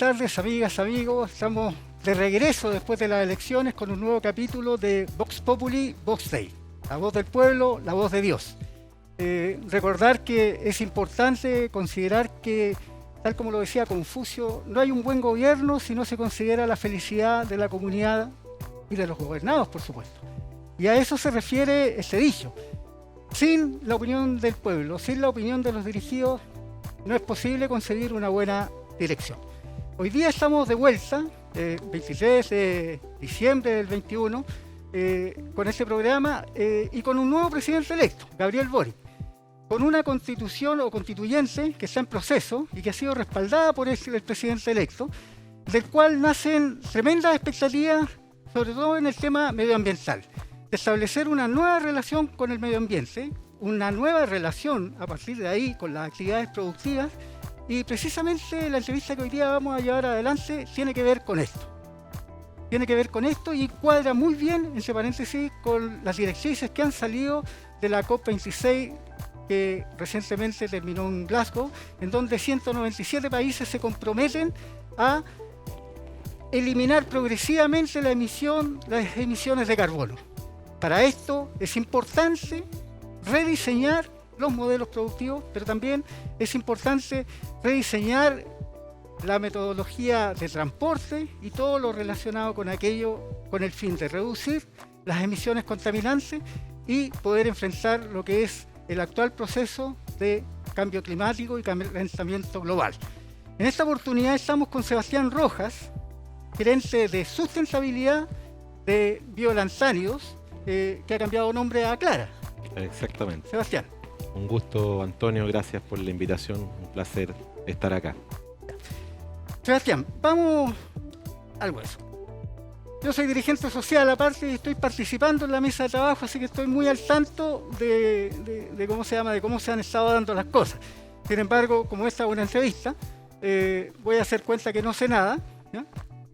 tardes, amigas, amigos. Estamos de regreso después de las elecciones con un nuevo capítulo de Vox Populi, Vox Dei. La voz del pueblo, la voz de Dios. Recordar que es importante considerar que, tal como lo decía Confucio, no hay un buen gobierno si no se considera la felicidad de la comunidad y de los gobernados, por supuesto. Y a eso se refiere este dicho. Sin la opinión del pueblo, sin la opinión de los dirigidos, no es posible concebir una buena dirección. Hoy día estamos de vuelta, 23 de diciembre del 21, con este programa y con un nuevo presidente electo, Gabriel Boric, con una constitución o constituyente que está en proceso y que ha sido respaldada por el presidente electo, del cual nacen tremendas expectativas, sobre todo en el tema medioambiental, de establecer una nueva relación con el medio ambiente, una nueva relación a partir de ahí con las actividades productivas. Y precisamente la entrevista que hoy día vamos a llevar adelante tiene que ver con esto. Tiene que ver con esto y cuadra muy bien, entre paréntesis, con las directrices que han salido de la COP26 que recientemente terminó en Glasgow, en donde 197 países se comprometen a eliminar progresivamente las emisiones de carbono. Para esto es importante rediseñar los modelos productivos, pero también es importante rediseñar la metodología de transporte y todo lo relacionado con aquello, con el fin de reducir las emisiones contaminantes y poder enfrentar lo que es el actual proceso de cambio climático y calentamiento global. En esta oportunidad estamos con Sebastián Rojas, gerente de sustentabilidad de Biolantánidos, que ha cambiado nombre a Aclara. Exactamente. Sebastián. Un gusto, Antonio, gracias por la invitación, un placer estar acá. Sebastián, vamos al hueso. Yo soy dirigente social aparte y estoy participando en la mesa de trabajo, así que estoy muy al tanto de cómo se han estado dando las cosas. Sin embargo, como esta es una entrevista, voy a hacer cuenta que no sé nada, ¿ya?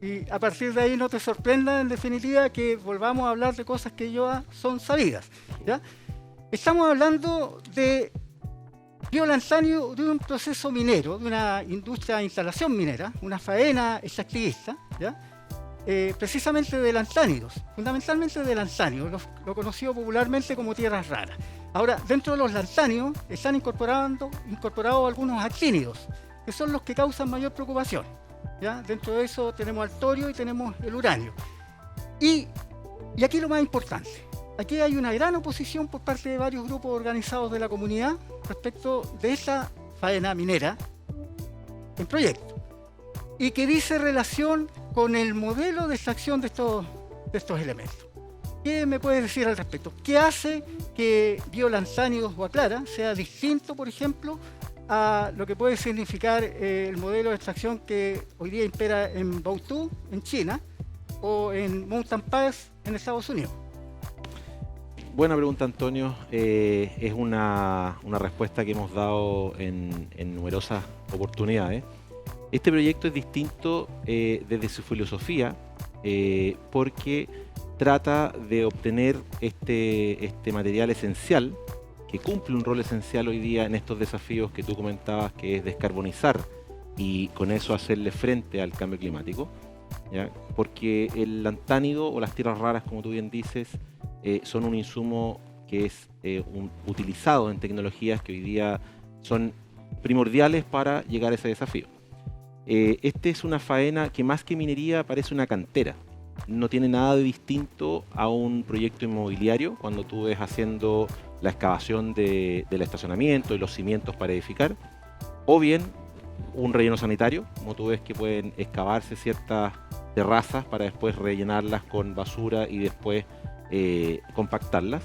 Y a partir de ahí no te sorprenda, en definitiva, que volvamos a hablar de cosas que ya son sabidas, ¿ya? Estamos hablando de Biolantanio, de un proceso minero, de una industria de instalación minera, una faena extractivista, ¿ya? Precisamente de lantánidos, fundamentalmente de lantánidos, lo conocido popularmente como tierras raras. Ahora, dentro de los lantánidos están incorporados algunos actínidos, que son los que causan mayor preocupación, ¿ya? Dentro de eso tenemos el torio y tenemos el uranio. Y aquí lo más importante. Aquí hay una gran oposición por parte de varios grupos organizados de la comunidad respecto de esa faena minera en proyecto y que dice relación con el modelo de extracción de estos elementos. ¿Qué me puedes decir al respecto? ¿Qué hace que Biolantánidos o Aclara sea distinto, por ejemplo, a lo que puede significar el modelo de extracción que hoy día impera en Baotou, en China, o en Mountain Pass, en Estados Unidos? Buena pregunta, Antonio. Es una respuesta que hemos dado en numerosas oportunidades. Este proyecto es distinto desde su filosofía porque trata de obtener este material esencial que cumple un rol esencial hoy día en estos desafíos que tú comentabas, que es descarbonizar y con eso hacerle frente al cambio climático, ¿ya? Porque el lantánido o las tierras raras, como tú bien dices, son un insumo que es utilizado en tecnologías que hoy día son primordiales para llegar a ese desafío. Este es una faena que más que minería parece una cantera. No tiene nada de distinto a un proyecto inmobiliario cuando tú ves haciendo la excavación del estacionamiento y los cimientos para edificar, o bien un relleno sanitario, como tú ves que pueden excavarse ciertas terrazas para después rellenarlas con basura y después compactarlas,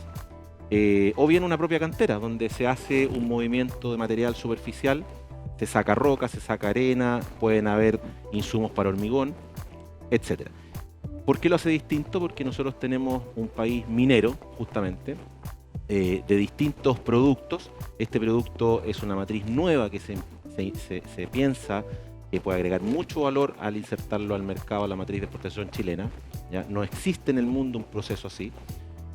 o bien una propia cantera donde se hace un movimiento de material superficial, se saca roca, se saca arena, pueden haber insumos para hormigón, etc. ¿Por qué lo hace distinto? Porque nosotros tenemos un país minero, justamente, de distintos productos. Este producto es una matriz nueva que se piensa que puede agregar mucho valor al insertarlo al mercado, a la matriz de exportación chilena, ¿ya? No existe en el mundo un proceso así.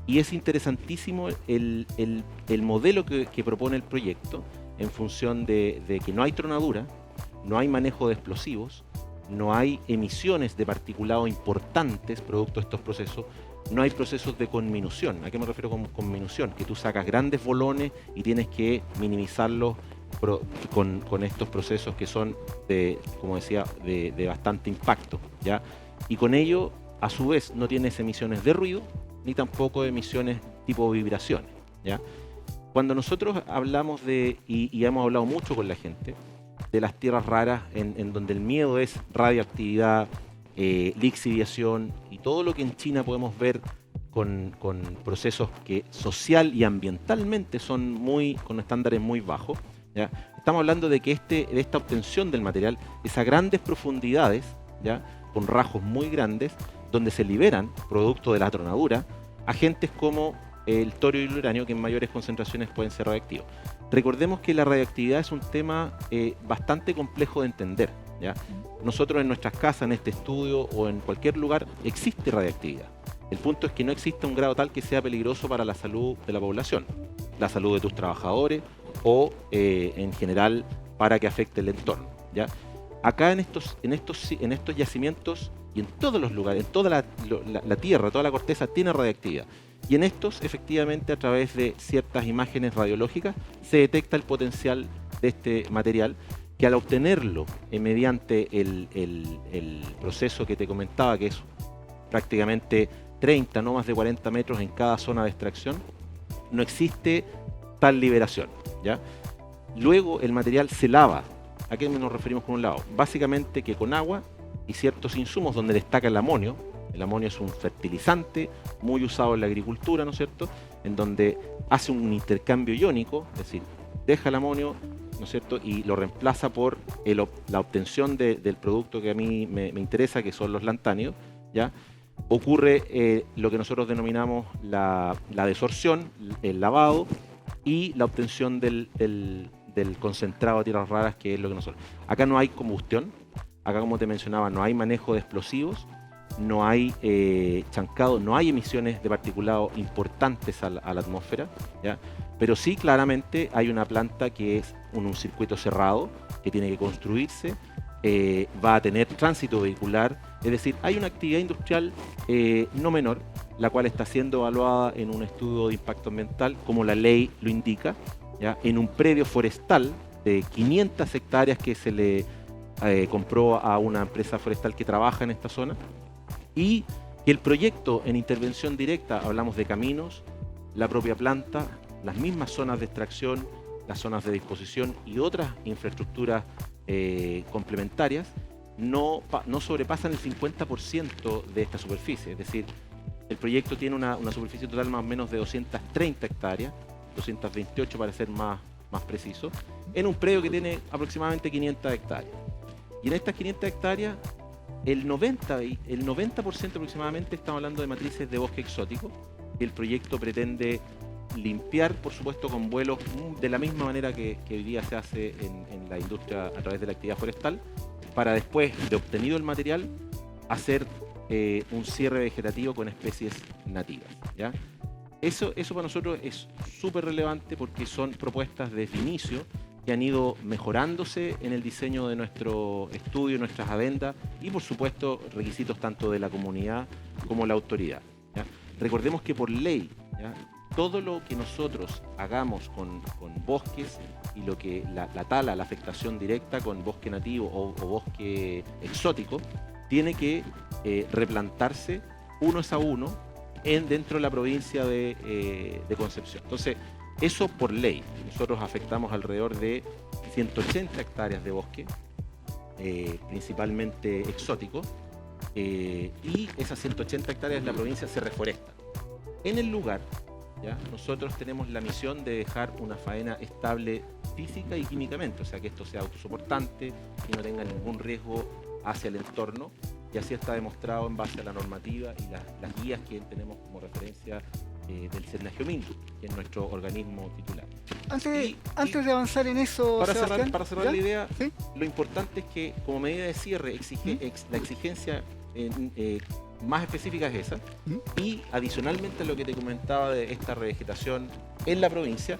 Y es interesantísimo el modelo que propone el proyecto en función de que no hay tronadura, no hay manejo de explosivos, no hay emisiones de particulados importantes producto de estos procesos, no hay procesos de conminución. ¿A qué me refiero con conminución? Que tú sacas grandes bolones y tienes que minimizarlos con estos procesos que son, como decía, de bastante impacto, ¿ya? Y con ello, a su vez, no tienes emisiones de ruido, ni tampoco emisiones tipo vibraciones, ¿ya? Cuando nosotros hablamos y hemos hablado mucho con la gente, de las tierras raras, en donde el miedo es radioactividad, lixiviación y todo lo que en China podemos ver con procesos que social y ambientalmente son con estándares muy bajos, ¿ya? Estamos hablando de que de esta obtención del material es a grandes profundidades, ¿ya? Con rajos muy grandes, donde se liberan, producto de la tronadura, agentes como el torio y el uranio, que en mayores concentraciones pueden ser radioactivos. Recordemos que la radioactividad es un tema bastante complejo de entender, ¿ya? Nosotros en nuestras casas, en este estudio o en cualquier lugar, existe radioactividad. El punto es que no existe un grado tal que sea peligroso para la salud de la población, la salud de tus trabajadores o en general para que afecte el entorno, ¿ya? Acá en estos yacimientos y en todos los lugares, en toda la tierra, toda la corteza tiene radioactividad. Y en estos, efectivamente, a través de ciertas imágenes radiológicas, se detecta el potencial de este material, que al obtenerlo mediante el proceso que te comentaba, que es prácticamente 30, no más de 40 metros en cada zona de extracción, no existe tal liberación, ¿ya? Luego el material se lava. ¿A qué nos referimos con un lavado? Básicamente que con agua y ciertos insumos donde destaca el amonio. El amonio es un fertilizante muy usado en la agricultura, ¿no es cierto? En donde hace un intercambio iónico, es decir, deja el amonio, ¿no es cierto? Y lo reemplaza por la obtención del producto que a mí me interesa, que son los lantánidos, ¿ya? Ocurre lo que nosotros denominamos la desorción, el lavado y la obtención del concentrado de tierras raras, que es lo que nosotros... Acá no hay combustión, acá, como te mencionaba, no hay manejo de explosivos, no hay chancado, no hay emisiones de particulados importantes a la atmósfera, ¿ya? Pero sí, claramente, hay una planta que es un circuito cerrado, que tiene que construirse, va a tener tránsito vehicular, es decir, hay una actividad industrial no menor, la cual está siendo evaluada en un estudio de impacto ambiental, como la ley lo indica, ¿ya? En un predio forestal de 500 hectáreas que se le compró a una empresa forestal que trabaja en esta zona, y que el proyecto en intervención directa, hablamos de caminos, la propia planta, las mismas zonas de extracción, las zonas de disposición y otras infraestructuras complementarias, no sobrepasan el 50% de esta superficie. Es decir, el proyecto tiene una superficie total más o menos de 230 hectáreas, 228 para ser más preciso, en un predio que tiene aproximadamente 500 hectáreas. Y en estas 500 hectáreas, el 90% aproximadamente, estamos hablando de matrices de bosque exótico, que el proyecto pretende limpiar, por supuesto, con vuelos de la misma manera que hoy día se hace en la industria a través de la actividad forestal, para después de obtenido el material, hacer un cierre vegetativo con especies nativas, ¿ya? Eso para nosotros es súper relevante porque son propuestas desde inicio que han ido mejorándose en el diseño de nuestro estudio, nuestras adendas y, por supuesto, requisitos tanto de la comunidad como la autoridad, ¿ya? Recordemos que por ley, ¿ya?, todo lo que nosotros hagamos con bosques y lo que la tala, la afectación directa con bosque nativo o bosque exótico, tiene que replantarse uno a uno dentro de la provincia de Concepción. Entonces, eso por ley. Nosotros afectamos alrededor de 180 hectáreas de bosque, principalmente exótico, y esas 180 hectáreas de la provincia se reforestan. En el lugar, ¿ya?, nosotros tenemos la misión de dejar una faena estable física y químicamente, o sea, que esto sea autosoportante y no tenga ningún riesgo hacia el entorno, y así está demostrado en base a la normativa y las guías que tenemos como referencia del CERNAGIOMINDU, que es nuestro organismo titular. Antes de avanzar en eso, para cerrar ¿ya?, la idea, ¿sí?, lo importante es que como medida de cierre la exigencia más específica es esa, y adicionalmente a lo que te comentaba de esta revegetación en la provincia,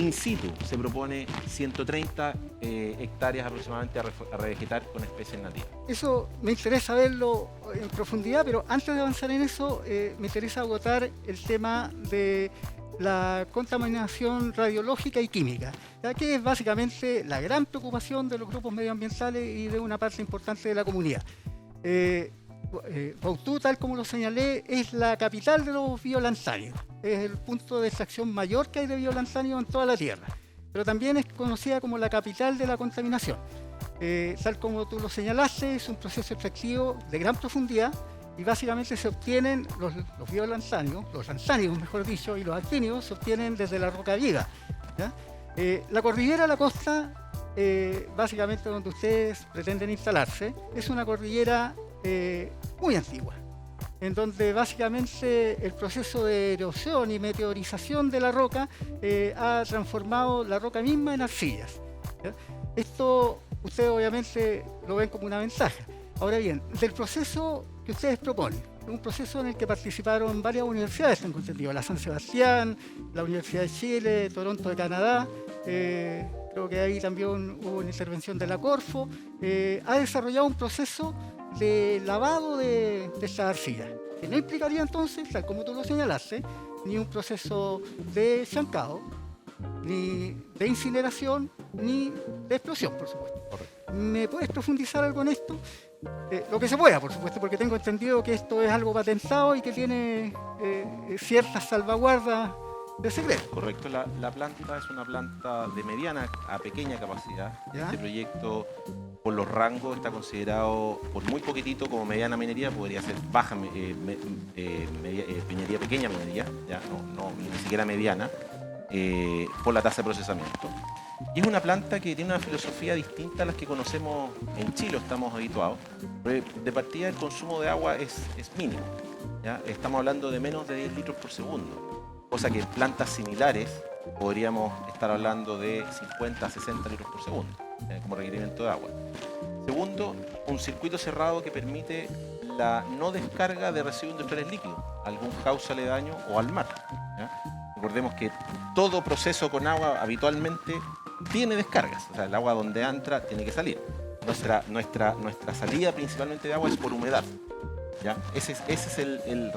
In situ se propone 130 hectáreas aproximadamente a revegetar con especies nativas. Eso me interesa verlo en profundidad, pero antes de avanzar en eso, me interesa agotar el tema de la contaminación radiológica y química, ya que es básicamente la gran preocupación de los grupos medioambientales y de una parte importante de la comunidad. Bautú, tal como lo señalé, es la capital de los biolantáneos. Es el punto de extracción mayor que hay de biolantáneos en toda la Tierra, pero también es conocida como la capital de la contaminación. Tal como tú lo señalaste, es un proceso extractivo de gran profundidad y básicamente se obtienen los biolantáneos, los lantáneos mejor dicho, y los actínidos se obtienen desde la roca viva, ¿ya? La cordillera de la costa, básicamente donde ustedes pretenden instalarse, es una cordillera muy antigua, en donde básicamente el proceso de erosión y meteorización de la roca ha transformado la roca misma en arcillas, ¿ya? Esto ustedes obviamente lo ven como una ventaja. Ahora bien, del proceso que ustedes proponen, un proceso en el que participaron varias universidades, tengo entendido, la San Sebastián, la Universidad de Chile, Toronto de Canadá, creo que ahí también hubo una intervención de la Corfo, ha desarrollado un proceso de lavado de esta arcilla, que no implicaría entonces, tal como tú lo señalaste, ni un proceso de chancado, ni de incineración, ni de explosión, por supuesto. Correcto. ¿Me puedes profundizar algo en esto? Lo que se pueda, por supuesto, porque tengo entendido que esto es algo patentado y que tiene ciertas salvaguardas de secreto. Correcto, la planta es una planta de mediana a pequeña capacidad. ¿Ya? Este proyecto, por los rangos, está considerado por muy poquitito como mediana minería, podría ser baja minería, pequeña minería, ya ni siquiera mediana, por la tasa de procesamiento. Y es una planta que tiene una filosofía distinta a las que conocemos en Chile, estamos habituados. De partida el consumo de agua es mínimo, ¿ya? Estamos hablando de menos de 10 litros por segundo, cosa que en plantas similares podríamos estar hablando de 50 a 60 litros por segundo, como requerimiento de agua. Segundo, un circuito cerrado que permite la no descarga de residuos industriales líquidos, a algún cauce aledaño o al mar, ¿ya? Recordemos que todo proceso con agua habitualmente tiene descargas, o sea, el agua donde entra tiene que salir. Nuestra salida principalmente de agua es por humedad, ¿ya? Ese es el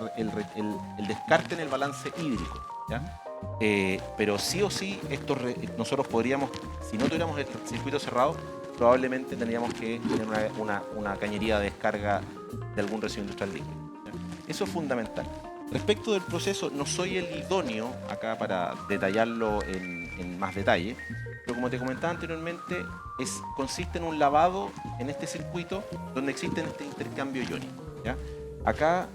descarte en el balance hídrico, ¿ya? Pero sí o sí, nosotros podríamos, si no tuviéramos el circuito cerrado, probablemente tendríamos que tener una cañería de descarga de algún residuo industrial líquido, ¿ya? Eso es fundamental. Respecto del proceso, no soy el idóneo acá para detallarlo en más detalle, pero como te comentaba anteriormente, consiste en un lavado en este circuito donde existe este intercambio iónico, ¿ya? Acá,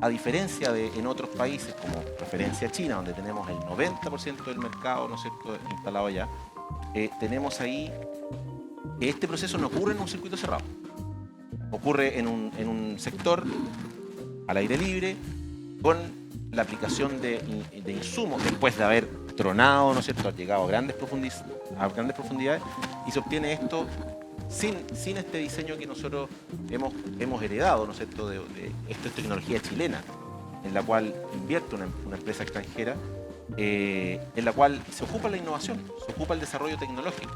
a diferencia de en otros países, como referencia a China, donde tenemos el 90% del mercado, ¿no es cierto?, instalado allá, tenemos ahí que este proceso no ocurre en un circuito cerrado, ocurre en un sector al aire libre, con la aplicación de insumos, después de haber tronado, ¿no es cierto?, ha llegado a grandes profundidades, y se obtiene esto sin este diseño que nosotros hemos heredado, ¿no es cierto?, esta es tecnología chilena, en la cual invierte una empresa extranjera, en la cual se ocupa la innovación, se ocupa el desarrollo tecnológico,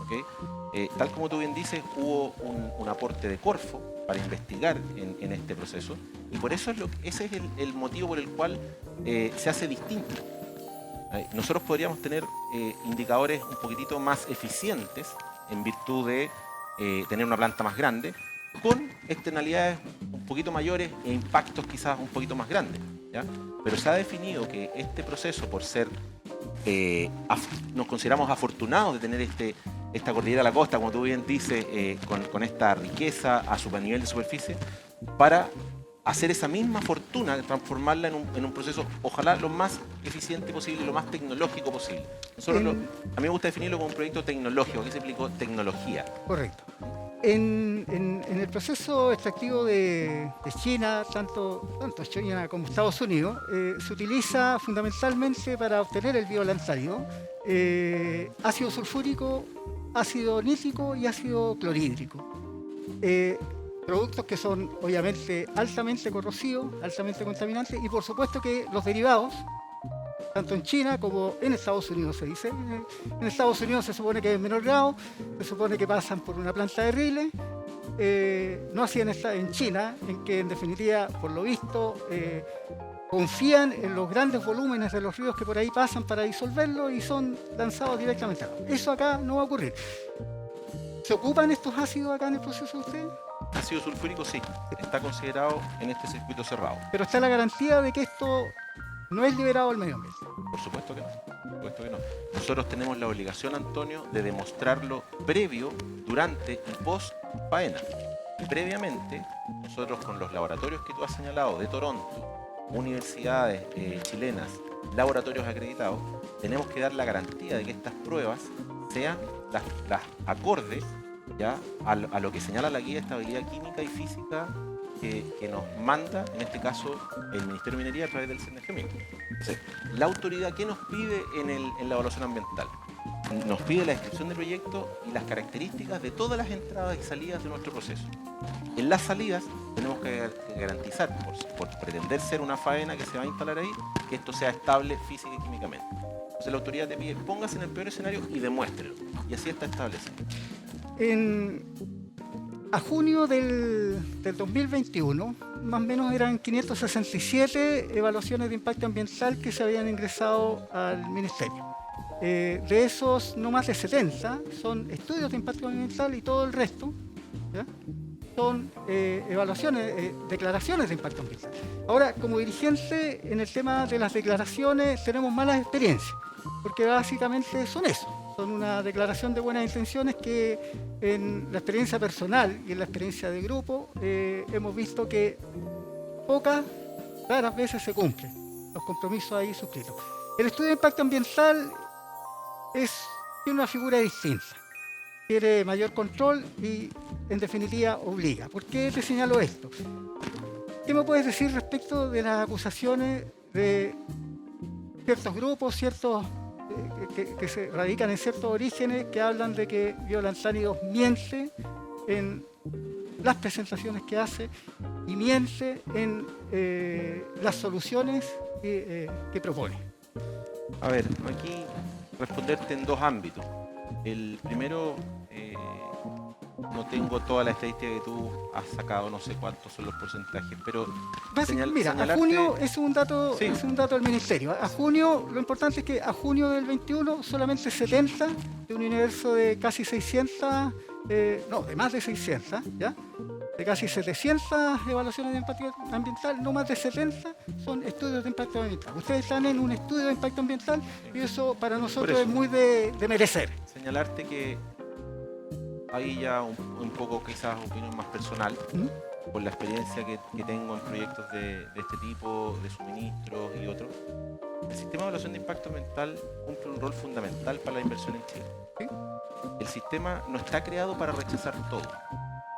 ¿okay? Tal como tú bien dices, hubo un aporte de Corfo para investigar en este proceso, y por eso ese es el motivo por el cual se hace distinto. Nosotros podríamos tener indicadores un poquitito más eficientes en virtud de tener una planta más grande, con externalidades un poquito mayores e impactos quizás un poquito más grandes, ¿ya? Pero se ha definido que este proceso, por ser, nos consideramos afortunados de tener esta cordillera de la costa, como tú bien dices, con esta riqueza a su nivel de superficie, para hacer esa misma fortuna, transformarla en un proceso, ojalá lo más eficiente posible, lo más tecnológico posible. A mí me gusta definirlo como un proyecto tecnológico. ¿Qué se implicó? Tecnología. Correcto. En el proceso extractivo de China, tanto China como Estados Unidos, se utiliza fundamentalmente para obtener el biolantánido ácido sulfúrico, ácido nítrico y ácido clorhídrico. Productos que son obviamente altamente corrosivos, altamente contaminantes, y por supuesto que los derivados tanto en China como en Estados Unidos se dice. En Estados Unidos se supone que es en menor grado, se supone que pasan por una planta de riles, no así en China, en que en definitiva, por lo visto, confían en los grandes volúmenes de los ríos que por ahí pasan para disolverlos y son lanzados directamente al agua. Eso acá no va a ocurrir. ¿Se ocupan estos ácidos acá en el proceso de ustedes? Ácido sulfúrico sí, está considerado en este circuito cerrado. Pero está la garantía de que esto no es liberado al medio ambiente. Por supuesto que no, por supuesto que no. Nosotros tenemos la obligación, Antonio, de demostrarlo previo, durante y post faena. Previamente, nosotros con los laboratorios que tú has señalado de Toronto, universidades chilenas, laboratorios acreditados, tenemos que dar la garantía de que estas pruebas sean las acordes ya a lo que señala la guía de estabilidad química y física que nos manda, en este caso, el Ministerio de Minería a través del CNGMIN. Entonces, la autoridad, ¿qué nos pide en la evaluación ambiental? Nos pide la descripción del proyecto y las características de todas las entradas y salidas de nuestro proceso. En las salidas tenemos que garantizar, por pretender ser una faena que se va a instalar ahí, que esto sea estable física y químicamente. Entonces la autoridad te pide, póngase en el peor escenario y demuéstrelo. Y así está establecido. A junio del 2021, más o menos eran 567 evaluaciones de impacto ambiental que se habían ingresado al Ministerio. De esos, no más de 70 son estudios de impacto ambiental y todo el resto, ¿ya?, son evaluaciones, declaraciones de impacto ambiental. Ahora, como dirigente, en el tema de las declaraciones tenemos malas experiencias, porque básicamente son eso. Son una declaración de buenas intenciones que en la experiencia personal y en la experiencia de grupo hemos visto que raras veces se cumplen los compromisos ahí suscritos. El estudio de impacto ambiental tiene una figura distinta. Quiere mayor control y, en definitiva, obliga. ¿Por qué te señalo esto? ¿Qué me puedes decir respecto de las acusaciones de ciertos grupos, que se radican en ciertos orígenes, que hablan de que Biolantánidos miente en las presentaciones que hace y miente en las soluciones que propone? A ver, aquí responderte en dos ámbitos. El primero, no tengo toda la estadística que tú has sacado, no sé cuántos son los porcentajes, pero mira, a junio es un dato del Ministerio. A junio, lo importante es que a junio del 21 solamente 70 de un universo de casi 600, de más de 600, ¿ya?, de casi 700 evaluaciones de impacto ambiental, no más de 70 son estudios de impacto ambiental. Ustedes están en un estudio de impacto ambiental y eso para nosotros es muy de merecer. Señalarte que ahí ya un poco quizás opinión más personal, por la experiencia que tengo en proyectos de este tipo, de suministros y otros. El sistema de evaluación de impacto ambiental cumple un rol fundamental para la inversión en Chile. ¿Sí? El sistema no está creado para rechazar todo.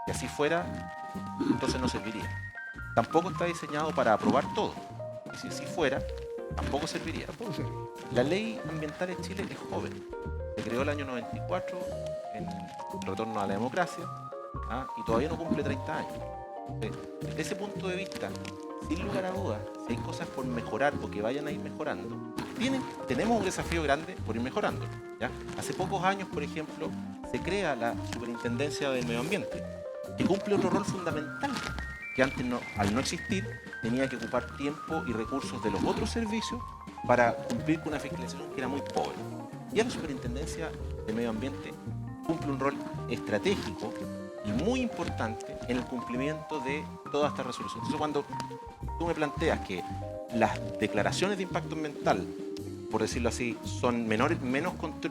Si así fuera, entonces no serviría. Tampoco está diseñado para aprobar todo. Y si así fuera, tampoco serviría. La ley ambiental en Chile es joven. Se creó el año 94 en retorno a la democracia, y todavía no cumple 30 años. Desde ese punto de vista, sin lugar a dudas, si hay cosas por mejorar o que vayan a ir mejorando, tenemos un desafío grande por ir mejorando, ¿ya? Hace pocos años, por ejemplo, se crea la Superintendencia del Medio Ambiente, que cumple otro rol fundamental, que antes, al no existir, tenía que ocupar tiempo y recursos de los otros servicios para cumplir con una fiscalización que era muy pobre. Ya la Superintendencia del Medio Ambiente cumple un rol estratégico y muy importante en el cumplimiento de todas estas resoluciones. Entonces, cuando tú me planteas que las declaraciones de impacto ambiental, por decirlo así,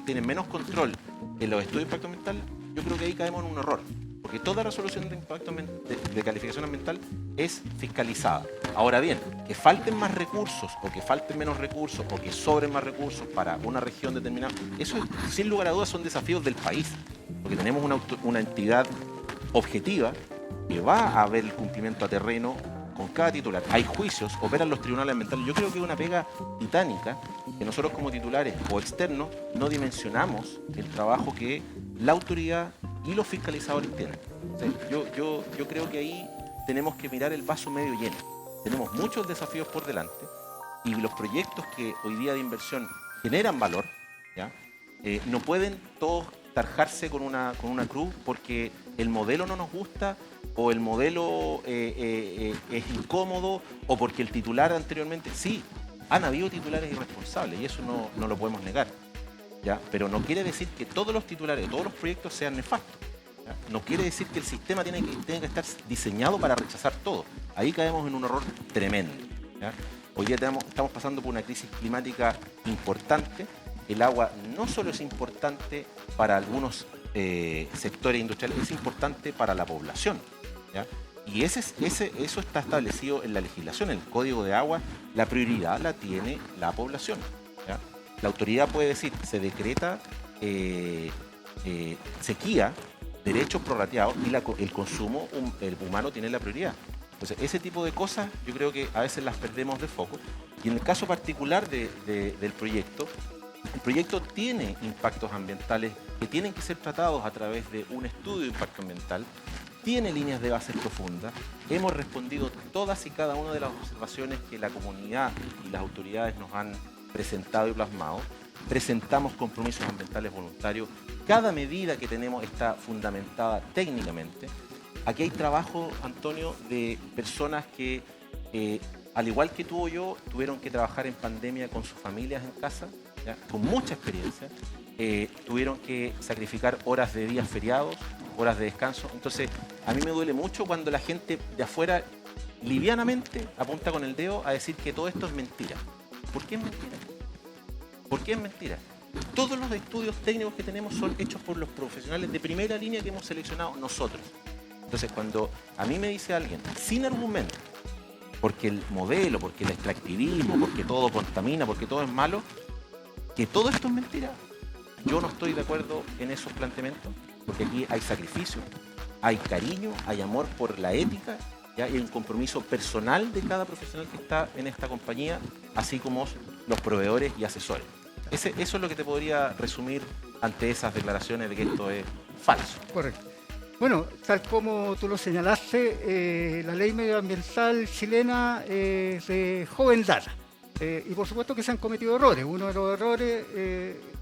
tienen menos control que los estudios de impacto ambiental, yo creo que ahí caemos en un error. Porque toda resolución de impacto de calificación ambiental es fiscalizada. Ahora bien, que falten más recursos o que falten menos recursos o que sobren más recursos para una región determinada, eso sin lugar a dudas son desafíos del país. Porque tenemos una entidad objetiva que va a ver el cumplimiento a terreno con cada titular. Hay juicios, operan los tribunales ambientales. Yo creo que es una pega titánica que nosotros como titulares o externos no dimensionamos el trabajo que la autoridad y los fiscalizadores tienen. O sea, yo creo que ahí tenemos que mirar el vaso medio lleno. Tenemos muchos desafíos por delante y los proyectos que hoy día de inversión generan valor, ¿ya? No pueden todos tarjarse con una cruz porque el modelo no nos gusta o el modelo es incómodo o porque el titular anteriormente, sí, han habido titulares irresponsables y eso no lo podemos negar, ¿ya? Pero no quiere decir que todos los titulares, todos los proyectos sean nefastos, ¿ya? No quiere decir que el sistema tiene que estar diseñado para rechazar todo. Ahí caemos en un error tremendo, ¿ya? Hoy día estamos pasando por una crisis climática importante. El agua no solo es importante para algunos sectores industriales, es importante para la población, ¿ya? Y eso está establecido en la legislación, en el Código de Agua. La prioridad la tiene la población, ¿ya? La autoridad puede decir, se decreta sequía, derechos prorrateados y el consumo humano tiene la prioridad. Entonces, ese tipo de cosas yo creo que a veces las perdemos de foco. Y en el caso particular del proyecto, el proyecto tiene impactos ambientales que tienen que ser tratados a través de un estudio de impacto ambiental, tiene líneas de base profundas, hemos respondido todas y cada una de las observaciones que la comunidad y las autoridades nos han presentado y plasmado, presentamos compromisos ambientales voluntarios, cada medida que tenemos está fundamentada técnicamente. Aquí hay trabajo, Antonio, de personas que, al igual que tú o yo, tuvieron que trabajar en pandemia con sus familias en casa, ¿ya? Con mucha experiencia, tuvieron que sacrificar horas de días feriados, horas de descanso. Entonces, a mí me duele mucho cuando la gente de afuera livianamente apunta con el dedo a decir que todo esto es mentira. ¿Por qué es mentira? ¿Por qué es mentira? Todos los estudios técnicos que tenemos son hechos por los profesionales de primera línea que hemos seleccionado nosotros. Entonces, cuando a mí me dice alguien, sin argumento, porque el modelo, porque el extractivismo, porque todo contamina, porque todo es malo, que todo esto es mentira, yo no estoy de acuerdo en esos planteamientos, porque aquí hay sacrificio, hay cariño, hay amor por la ética, ¿ya? Y hay un compromiso personal de cada profesional que está en esta compañía, así como los proveedores y asesores. Eso es lo que te podría resumir ante esas declaraciones de que esto es falso. Correcto. Bueno, tal como tú lo señalaste, la ley medioambiental chilena es de joven data. Y por supuesto que se han cometido errores. Uno de los errores,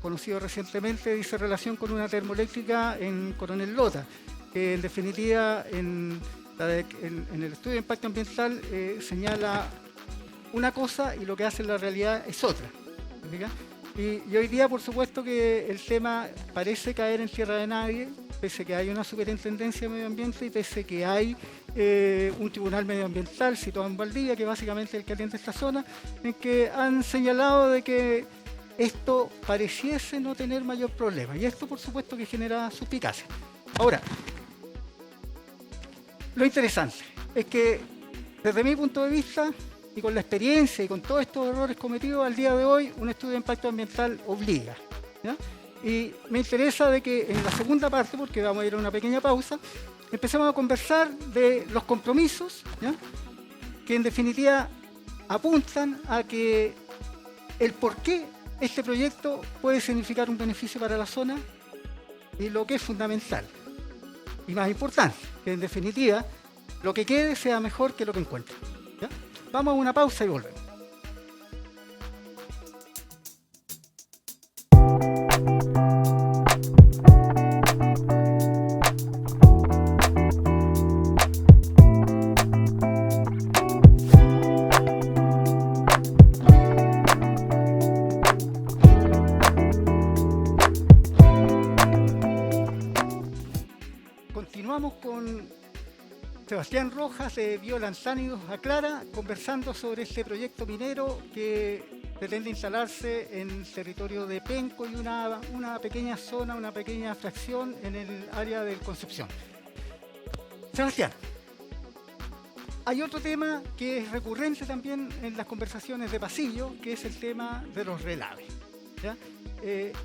conocido recientemente, dice relación con una termoeléctrica en Coronel Lota, que en definitiva en el estudio de impacto ambiental señala una cosa y lo que hace en la realidad es otra. Y hoy día, por supuesto, que el tema parece caer en tierra de nadie, pese a que hay una superintendencia de medio ambiente y pese a que hay un tribunal medioambiental situado en Valdivia, que básicamente es el que atiende esta zona, en que han señalado de que esto pareciese no tener mayor problema. Y esto, por supuesto, que genera suspicacia. Ahora, lo interesante es que, desde mi punto de vista, y con la experiencia y con todos estos errores cometidos, al día de hoy un estudio de impacto ambiental obliga, ¿ya? Y me interesa de que en la segunda parte, porque vamos a ir a una pequeña pausa, empecemos a conversar de los compromisos, ¿ya? Que en definitiva apuntan a que el por qué este proyecto puede significar un beneficio para la zona y lo que es fundamental y más importante, que en definitiva lo que quede sea mejor que lo que encuentre, ¿ya? Vamos a una pausa y volvemos. Continuamos con Sebastián Rojas de Biolanzánidos Aclara, conversando sobre este proyecto minero que pretende instalarse en el territorio de Penco y una pequeña zona, una pequeña fracción en el área de Concepción. Sebastián, hay otro tema que es recurrente también en las conversaciones de pasillo, que es el tema de los relaves, ¿ya?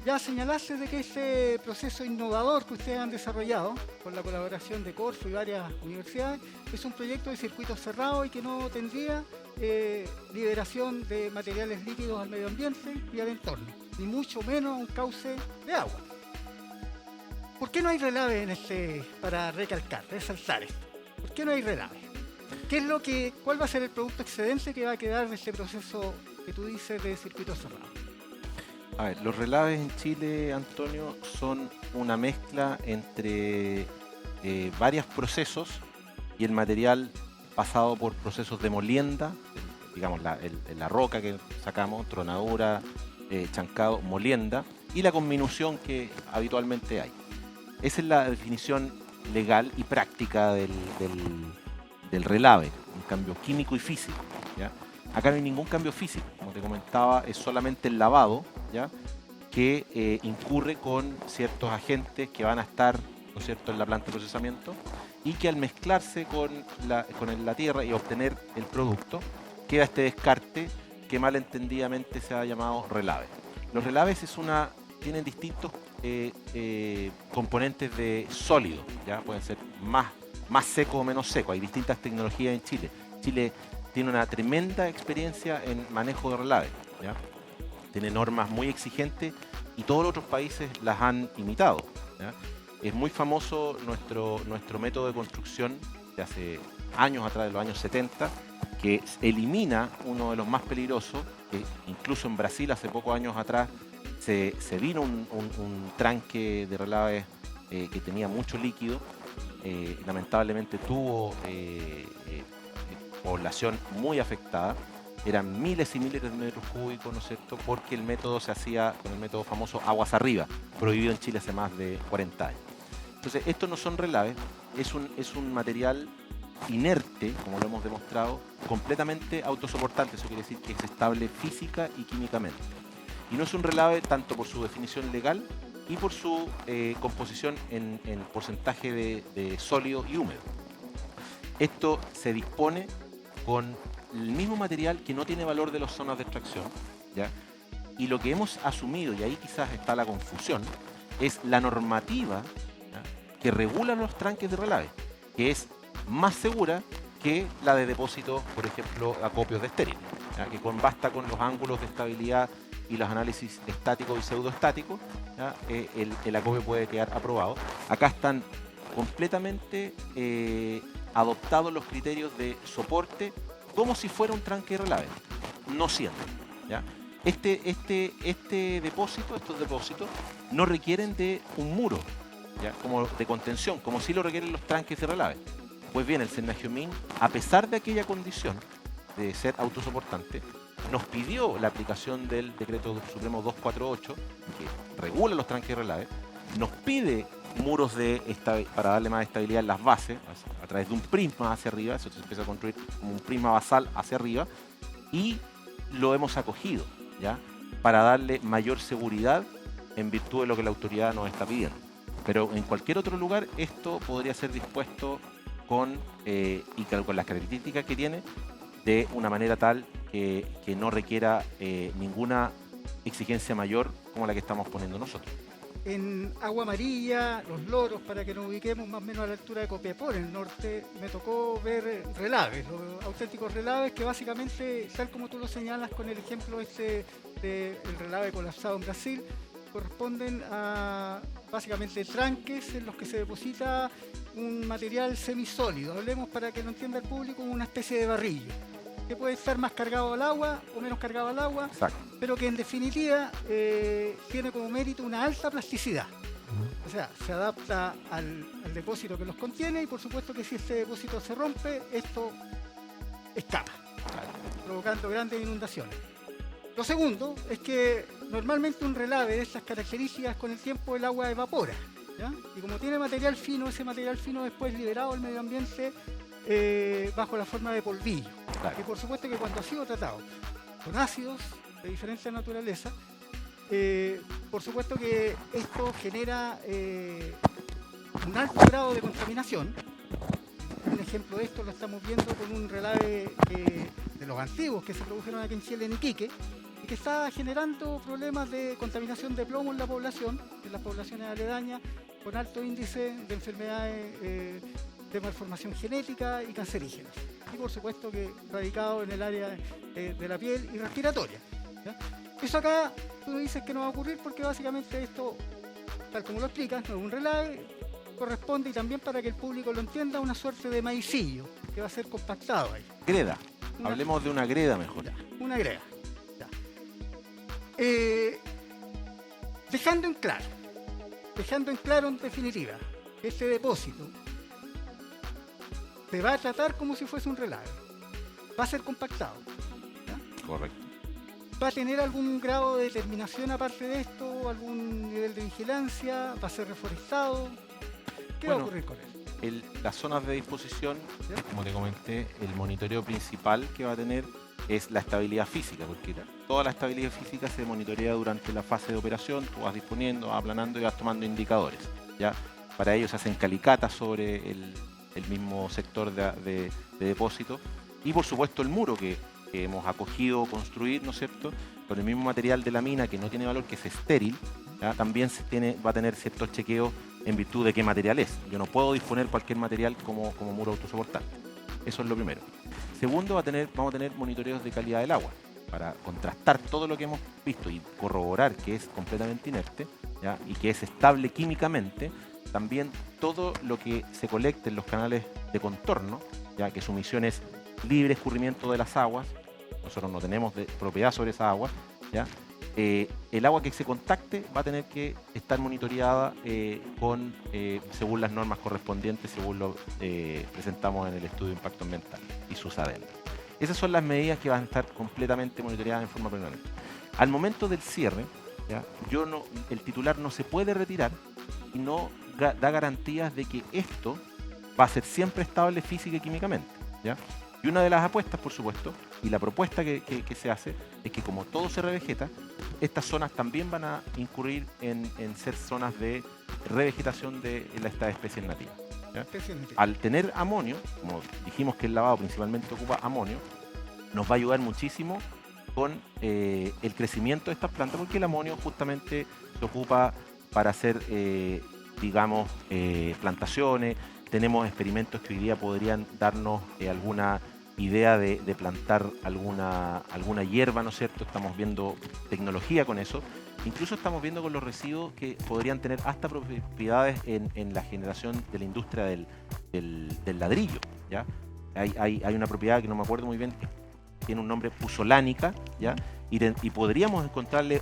Ya señalaste de que este proceso innovador que ustedes han desarrollado con la colaboración de Corfo y varias universidades es un proyecto de circuito cerrado y que no tendría liberación de materiales líquidos al medio ambiente y al entorno, ni mucho menos un cauce de agua. ¿Por qué no hay relave para recalcar, resaltar esto? ¿Por qué no hay relave? ¿Cuál va a ser el producto excedente que va a quedar de este proceso que tú dices de circuito cerrado? A ver, los relaves en Chile, Antonio, son una mezcla entre varios procesos y el material pasado por procesos de molienda, digamos la roca que sacamos, tronadura, chancado, molienda, y la conminución que habitualmente hay. Esa es la definición legal y práctica del relave, un cambio químico y físico, ¿ya? Acá no hay ningún cambio físico, como te comentaba, es solamente el lavado, ¿ya? Que incurre con ciertos agentes que van a estar, ¿no es cierto?, en la planta de procesamiento, y que al mezclarse con la tierra y obtener el producto, queda este descarte que malentendidamente se ha llamado relave. Los relaves tienen distintos componentes de sólido, ¿ya? Pueden ser más seco o menos seco. Hay distintas tecnologías en Chile. Chile tiene una tremenda experiencia en manejo de relave, ¿ya? Tiene normas muy exigentes y todos los otros países las han imitado, ¿ya? Es muy famoso nuestro método de construcción de hace años atrás, de los años 70, que elimina uno de los más peligrosos, que incluso en Brasil hace pocos años atrás se vino un tranque de relave que tenía mucho líquido, lamentablemente tuvo población muy afectada, eran miles y miles de metros cúbicos, ¿no es cierto?, porque el método se hacía con el método famoso aguas arriba, prohibido en Chile hace más de 40 años. Entonces, estos no son relaves, es un material inerte, como lo hemos demostrado, completamente autosoportante, eso quiere decir que es estable física y químicamente. Y no es un relave tanto por su definición legal y por su composición en porcentaje de sólido y húmedo. Esto se dispone con el mismo material que no tiene valor de las zonas de extracción, ¿ya? Y lo que hemos asumido, y ahí quizás está la confusión, es la normativa, ¿ya?, que regula los tranques de relave, que es más segura que la de depósito, por ejemplo, acopios de estéril, ¿ya?, que basta con los ángulos de estabilidad y los análisis estáticos y pseudoestáticos, ¿ya?, el acopio puede quedar aprobado. Acá están completamente adoptados los criterios de soporte como si fuera un tranque de relave, no siendo, ¿ya? Estos depósitos no requieren de un muro, ¿ya?, como de contención, como si lo requieren los tranques de relave. Pues bien, el Senagiomin, a pesar de aquella condición de ser autosoportante, nos pidió la aplicación del Decreto Supremo 248, que regula los tranques de relave, nos pide muros para darle más estabilidad en las bases, a través de un prisma hacia arriba, eso se empieza a construir como un prisma basal hacia arriba, y lo hemos acogido, ¿ya?, para darle mayor seguridad en virtud de lo que la autoridad nos está pidiendo. Pero en cualquier otro lugar esto podría ser dispuesto con las características que tiene, de una manera tal que no requiera ninguna exigencia mayor como la que estamos poniendo nosotros. En Agua Amarilla, Los Loros, para que nos ubiquemos más o menos a la altura de Copiapó, en el norte, me tocó ver relaves, los auténticos relaves que básicamente, tal como tú lo señalas con el ejemplo del relave colapsado en Brasil, corresponden a básicamente tranques en los que se deposita un material semisólido. Hablemos, para que lo entienda el público, una especie de barrillo, que puede estar más cargado al agua o menos cargado al agua, exacto, pero que en definitiva tiene como mérito una alta plasticidad. O sea, se adapta al depósito que los contiene, y por supuesto que si este depósito se rompe, esto escapa, provocando grandes inundaciones. Lo segundo es que normalmente un relave de estas características, con el tiempo el agua evapora, ¿ya? Y como tiene material fino, ese material fino después liberado al medio ambiente bajo la forma de polvillo. Claro. Y por supuesto que cuando ha sido tratado con ácidos de diferente naturaleza, por supuesto que esto genera un alto grado de contaminación. Un ejemplo de esto lo estamos viendo con un relave de los antiguos que se produjeron aquí en Chile, en Iquique, y que está generando problemas de contaminación de plomo en la población, en las poblaciones aledañas, con alto índice de enfermedades de malformación genética y cancerígenas. Y por supuesto que radicado en el área de la piel y respiratoria, ¿ya? Eso acá tú dices que no va a ocurrir porque básicamente esto, tal como lo explicas, no es un relave, corresponde, y también para que el público lo entienda, una suerte de maicillo que va a ser compactado ahí. Greda. Hablemos de una greda mejor. Una greda. dejando en claro en definitiva, que este depósito se va a tratar como si fuese un relave, va a ser compactado, ¿ya? Correcto. ¿Va a tener algún grado de determinación aparte de esto? ¿Algún nivel de vigilancia? ¿Va a ser reforestado? ¿Qué va a ocurrir con él? Las zonas de disposición, ¿Ya? como te comenté, el monitoreo principal que va a tener es la estabilidad física, porque toda la estabilidad física se monitorea durante la fase de operación. Tú vas disponiendo, vas aplanando y vas tomando indicadores, ¿ya? Para ello se hacen calicatas sobre el mismo sector de depósito, y por supuesto el muro que hemos acogido construir, ¿no es cierto?, con el mismo material de la mina que no tiene valor, que es estéril, ¿ya? También va a tener ciertos chequeos en virtud de qué material es. Yo no puedo disponer cualquier material como muro autosoportante. Eso es lo primero. Segundo, vamos a tener monitoreos de calidad del agua para contrastar todo lo que hemos visto y corroborar que es completamente inerte, ¿ya? Y que es estable químicamente. También todo lo que se colecte en los canales de contorno, ya que su misión es libre escurrimiento de las aguas. Nosotros no tenemos propiedad sobre esa agua, ¿ya? El agua que se contacte va a tener que estar monitoreada según las normas correspondientes, según lo presentamos en el estudio de impacto ambiental y sus adendos. Esas son las medidas que van a estar completamente monitoreadas en forma permanente. Al momento del cierre, ¿ya? El titular no se puede retirar y no da garantías de que esto va a ser siempre estable física y químicamente, ¿ya? Y una de las apuestas, por supuesto, y la propuesta que se hace, es que como todo se revegeta, estas zonas también van a incurrir en ser zonas de revegetación de estas especies nativas, ¿ya? Al tener amonio, como dijimos que el lavado principalmente ocupa amonio, nos va a ayudar muchísimo con el crecimiento de estas plantas, porque el amonio justamente se ocupa para hacer, plantaciones. Tenemos experimentos que hoy día podrían darnos alguna idea de plantar alguna hierba, ¿no es cierto? Estamos viendo tecnología con eso. Incluso estamos viendo con los residuos que podrían tener hasta propiedades en la generación de la industria del ladrillo, ¿ya? Hay una propiedad que no me acuerdo muy bien, que tiene un nombre, puzolánica, ¿ya? Y podríamos encontrarle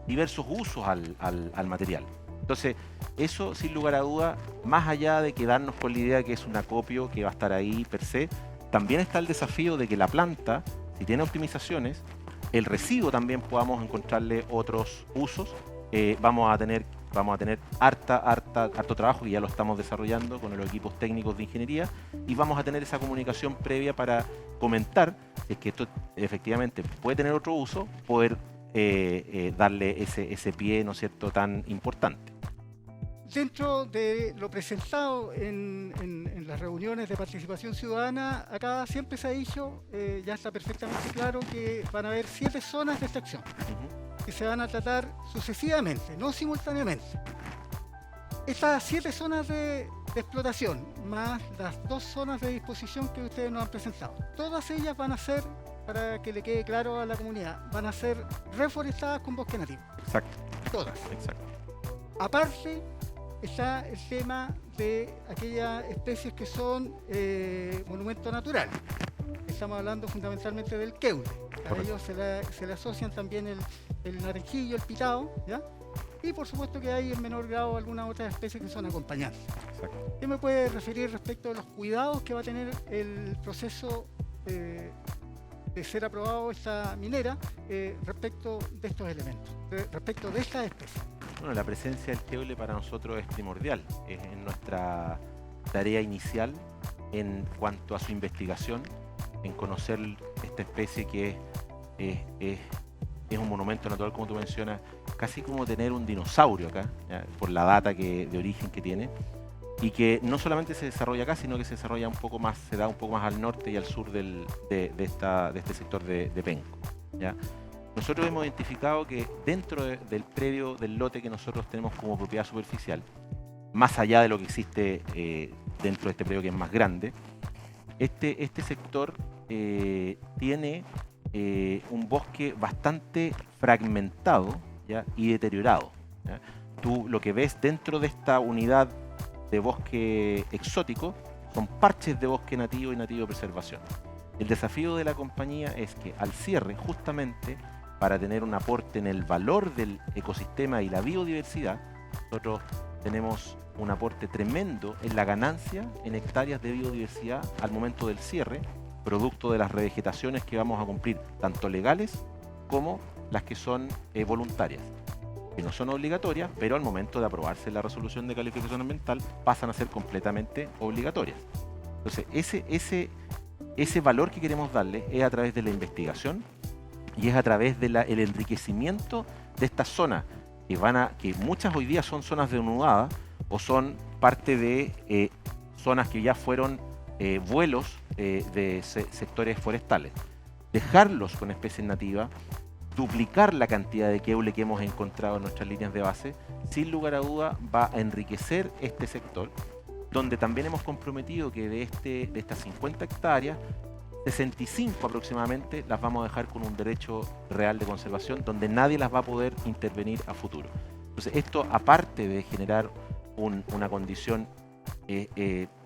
diversos usos al material. Entonces, eso sin lugar a duda, más allá de quedarnos con la idea que es un acopio que va a estar ahí per se, también está el desafío de que la planta, si tiene optimizaciones, el residuo también podamos encontrarle otros usos. Vamos a tener harto trabajo, y ya lo estamos desarrollando con los equipos técnicos de ingeniería, y vamos a tener esa comunicación previa para comentar que esto efectivamente puede tener otro uso, poder darle ese pie, ¿no es cierto?, tan importante. Dentro de lo presentado en las reuniones de participación ciudadana, acá siempre se ha dicho, ya está perfectamente claro, que van a haber 7 zonas de extracción que se van a tratar sucesivamente, no simultáneamente. Estas 7 zonas de explotación, más las 2 zonas de disposición que ustedes nos han presentado, todas ellas van a ser, para que le quede claro a la comunidad, van a ser reforestadas con bosque nativo. Exacto. Todas. Exacto. Aparte está el tema de aquellas especies que son monumento natural. Estamos hablando fundamentalmente del queule. A ellos se le asocian también el naranjillo, el pitao, ¿ya? Y por supuesto que hay en menor grado algunas otras especies que son acompañantes. Exacto. ¿Qué me puede referir respecto de los cuidados que va a tener el proceso de ser aprobado esta minera respecto de estos elementos, respecto de estas especies? Bueno, la presencia del queule para nosotros es primordial. Es en nuestra tarea inicial en cuanto a su investigación, en conocer esta especie que es un monumento natural, como tú mencionas, casi como tener un dinosaurio acá, ¿ya?, por la data de origen que tiene, y que no solamente se desarrolla acá, sino que se desarrolla un poco más, se da un poco más al norte y al sur de este sector de Penco, ¿ya? Nosotros hemos identificado que dentro del predio del lote que nosotros tenemos como propiedad superficial, más allá de lo que existe dentro de este predio que es más grande, este sector tiene un bosque bastante fragmentado, ¿ya?, y deteriorado, ¿ya? Tú lo que ves dentro de esta unidad de bosque exótico son parches de bosque nativo y nativo de preservación. El desafío de la compañía es que al cierre, justamente para tener un aporte en el valor del ecosistema y la biodiversidad, nosotros tenemos un aporte tremendo en la ganancia en hectáreas de biodiversidad al momento del cierre, producto de las revegetaciones que vamos a cumplir, tanto legales como las que son voluntarias, que no son obligatorias, pero al momento de aprobarse la resolución de calificación ambiental pasan a ser completamente obligatorias. Entonces, ese valor que queremos darle es a través de la investigación y es a través del enriquecimiento de estas zonas que muchas hoy día son zonas denudadas o son parte de zonas que ya fueron vuelos de sectores forestales. Dejarlos con especies nativas, duplicar la cantidad de queule que hemos encontrado en nuestras líneas de base, sin lugar a duda va a enriquecer este sector, donde también hemos comprometido que de estas 50 hectáreas, 65 aproximadamente las vamos a dejar con un derecho real de conservación, donde nadie las va a poder intervenir a futuro. Entonces, esto, aparte de generar una condición,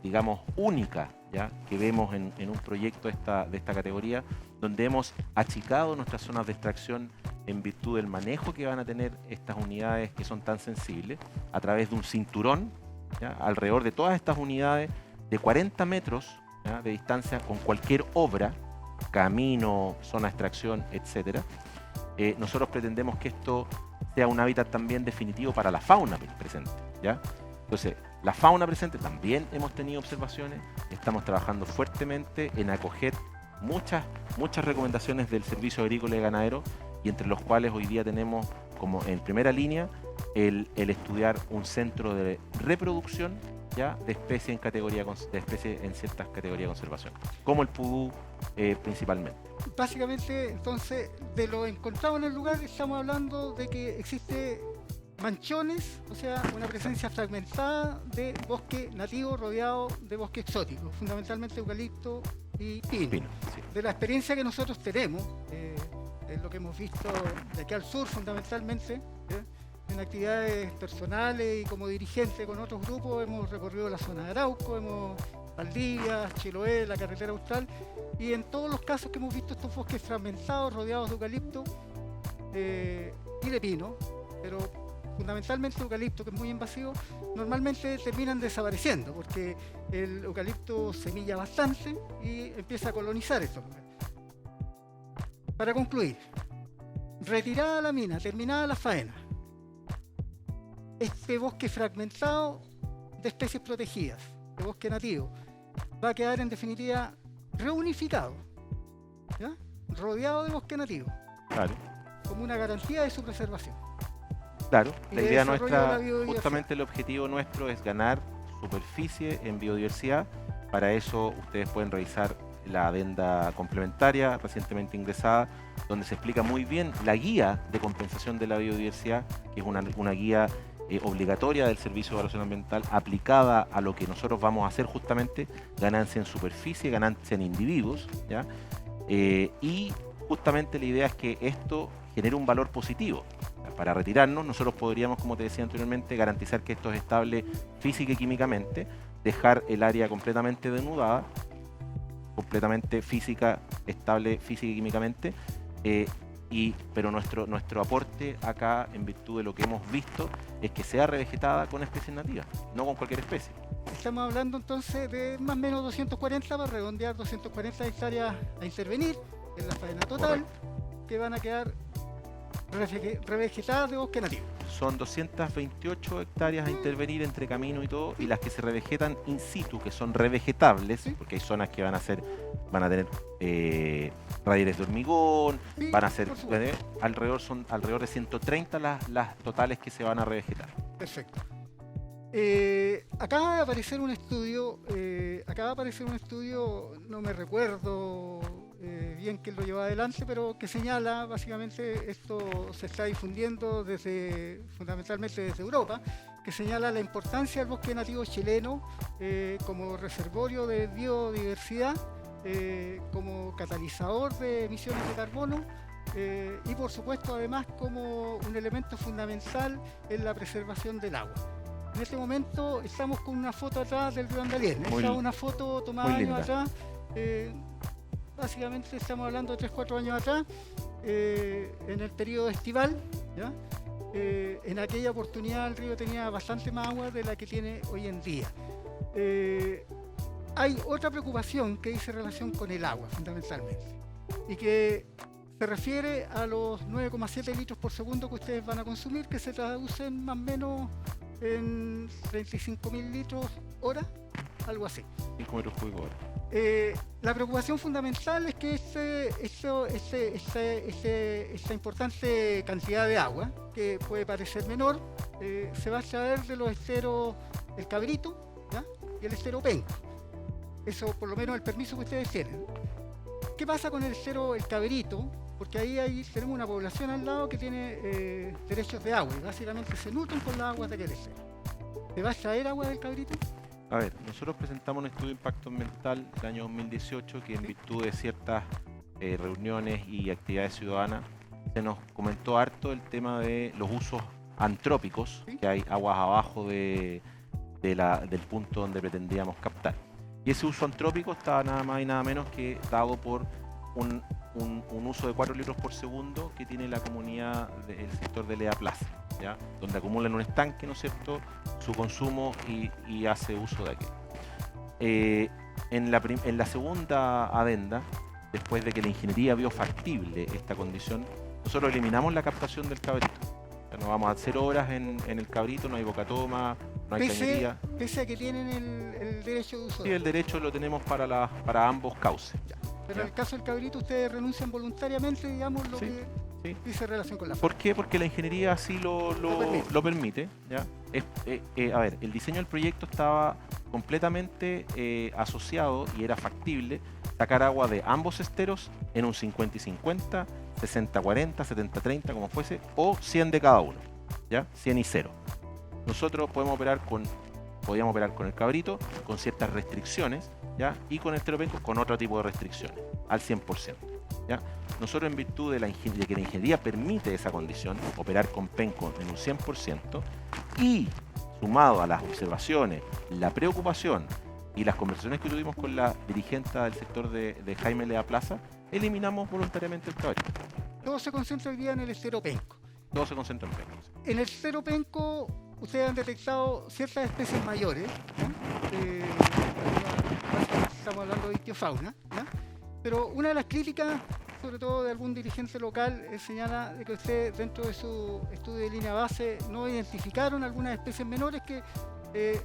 digamos, única, ¿ya?, que vemos en un proyecto de esta categoría, donde hemos achicado nuestras zonas de extracción en virtud del manejo que van a tener estas unidades que son tan sensibles, a través de un cinturón, ¿ya?, alrededor de todas estas unidades de 40 metros, ¿ya?, de distancia con cualquier obra, camino, zona de extracción, etc. Nosotros pretendemos que esto sea un hábitat también definitivo para la fauna presente, ¿ya? Entonces, la fauna presente también hemos tenido observaciones, estamos trabajando fuertemente en acoger muchas recomendaciones del Servicio Agrícola y Ganadero, y entre los cuales hoy día tenemos como en primera línea el estudiar un centro de reproducción, ¿ya?, de especies en ciertas categorías de conservación, como el pudú principalmente. Básicamente, entonces, de lo encontrado en el lugar, estamos hablando de que existe manchones, o sea, una presencia fragmentada de bosque nativo rodeado de bosque exótico, fundamentalmente eucalipto y pino. Sí. De la experiencia que nosotros tenemos, es lo que hemos visto de aquí al sur fundamentalmente, en actividades personales y como dirigente con otros grupos, hemos recorrido la zona de Arauco, Valdivia, Chiloé, la carretera austral, y en todos los casos que hemos visto estos bosques fragmentados, rodeados de eucalipto y de pino, pero fundamentalmente eucalipto, que es muy invasivo, normalmente terminan desapareciendo porque el eucalipto semilla bastante y empieza a colonizar estos lugares. Para concluir, retirada la mina, terminada la faena, este bosque fragmentado de especies protegidas, de bosque nativo, va a quedar en definitiva reunificado, ¿ya?, rodeado de bosque nativo, Claro. como una garantía de su preservación. Claro, Y la de idea desarrollo de nuestra, la biodiversidad. justamente el objetivo nuestro es ganar superficie en biodiversidad. Para eso ustedes pueden revisar la adenda complementaria recientemente ingresada, donde se explica muy bien la guía de compensación de la biodiversidad, que es una guía obligatoria del Servicio de Evaluación Ambiental, aplicada a lo que nosotros vamos a hacer, justamente ganancia en superficie, ganancia en individuos, ¿ya? Y justamente la idea es que esto genere un valor positivo. Para retirarnos, nosotros podríamos, como te decía anteriormente, garantizar que esto es estable física y químicamente, dejar el área completamente denudada, completamente física, estable física y químicamente, pero nuestro aporte acá, en virtud de lo que hemos visto, es que sea revegetada con especies nativas, no con cualquier especie. Estamos hablando entonces de más o menos 240, para redondear, 240 hectáreas a intervenir en la faena total. Correcto. Que van a quedar revegetadas de bosque nativo. Son 228 hectáreas a intervenir entre camino y todo, y las que se revegetan in situ, que son revegetables, ¿sí?, porque hay zonas que van a tener radieres de hormigón, ¿sí?, van a ser alrededor de 130 las totales que se van a revegetar. Perfecto. Acaba de aparecer un estudio, no me recuerdo bien quién lo lleva adelante, pero que señala, básicamente esto se está difundiendo fundamentalmente desde Europa, que señala la importancia del bosque nativo chileno como reservorio de biodiversidad, como catalizador de emisiones de carbono, y por supuesto además como un elemento fundamental en la preservación del agua. En este momento estamos con una foto atrás del río Andalién. Esta es una foto tomada años atrás. Básicamente estamos hablando de 3-4 años atrás, en el periodo estival, ¿ya? En aquella oportunidad el río tenía bastante más agua de la que tiene hoy en día. Hay otra preocupación que dice relación con el agua, fundamentalmente, y que se refiere a los 9,7 litros por segundo que ustedes van a consumir, que se traducen más o menos en 35.000 litros hora, algo así. 5 metros cúbicos hora. La preocupación fundamental es que esta importante cantidad de agua, que puede parecer menor, se va a extraer de los esteros El Cabrito, ¿ya? Y el estero Penco. Eso por lo menos el permiso que ustedes tienen. ¿Qué pasa con el estero El Cabrito? Porque ahí tenemos una población al lado que tiene derechos de agua y básicamente se nutren con las aguas de aquel estero. ¿Se va a extraer agua del Cabrito? A ver, nosotros presentamos un estudio de impacto ambiental el año 2018 que en virtud de ciertas reuniones y actividades ciudadanas se nos comentó harto el tema de los usos antrópicos, ¿sí? Que hay aguas abajo del punto donde pretendíamos captar. Y ese uso antrópico estaba nada más y nada menos que dado por un uso de 4 litros por segundo que tiene la comunidad del sector de Lea Plaza, ¿ya? Donde acumula en un estanque, ¿no es cierto?, su consumo y hace uso de aquel. En la segunda adenda, después de que la ingeniería vio factible esta condición, nosotros eliminamos la captación del Cabrito. O sea, no vamos a hacer obras en el Cabrito, no hay bocatoma, no hay cañería. Pese a que tienen el derecho de uso. Sí, el derecho lo tenemos para ambos cauces. Ya. Pero en el caso del Cabrito, ustedes renuncian voluntariamente, digamos, lo sí, que sí. dice relación con la ¿Por qué? Porque la ingeniería así lo permite. ¿Ya? A ver, el diseño del proyecto estaba completamente asociado y era factible sacar agua de ambos esteros en un 50 y 50, 60-40, 70-30, como fuese, o 100 de cada uno, ¿ya? 100 y 0. Nosotros podíamos operar con el Cabrito con ciertas restricciones, ¿ya? Y con el estero Penco con otro tipo de restricciones, al 100%. ¿Ya? Nosotros, en virtud de que la ingeniería permite esa condición, operar con Penco en un 100%, y sumado a las observaciones, la preocupación y las conversaciones que tuvimos con la dirigente del sector de Jaime Lea Plaza, eliminamos voluntariamente el Cabrito. Todo se concentra hoy día en el estero Penco. Todo se concentra en Penco. En el estero Penco, ustedes han detectado ciertas especies mayores, ¿no? Estamos hablando de ictiofauna, ¿no? Pero una de las críticas, sobre todo de algún dirigente local, señala de que ustedes dentro de su estudio de línea base no identificaron algunas especies menores que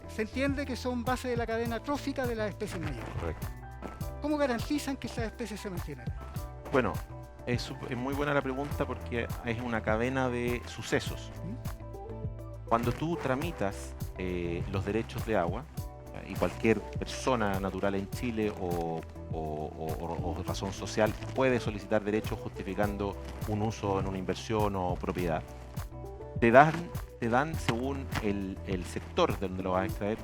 se entiende que son base de la cadena trófica de las especies mayores. Correcto. ¿Cómo garantizan que esas especies se mantienen? Bueno, es muy buena la pregunta porque es una cadena de sucesos. Cuando tú tramitas los derechos de agua, y cualquier persona natural en Chile o razón social puede solicitar derechos justificando un uso en una inversión o propiedad, te dan según el sector de donde lo vas a extraer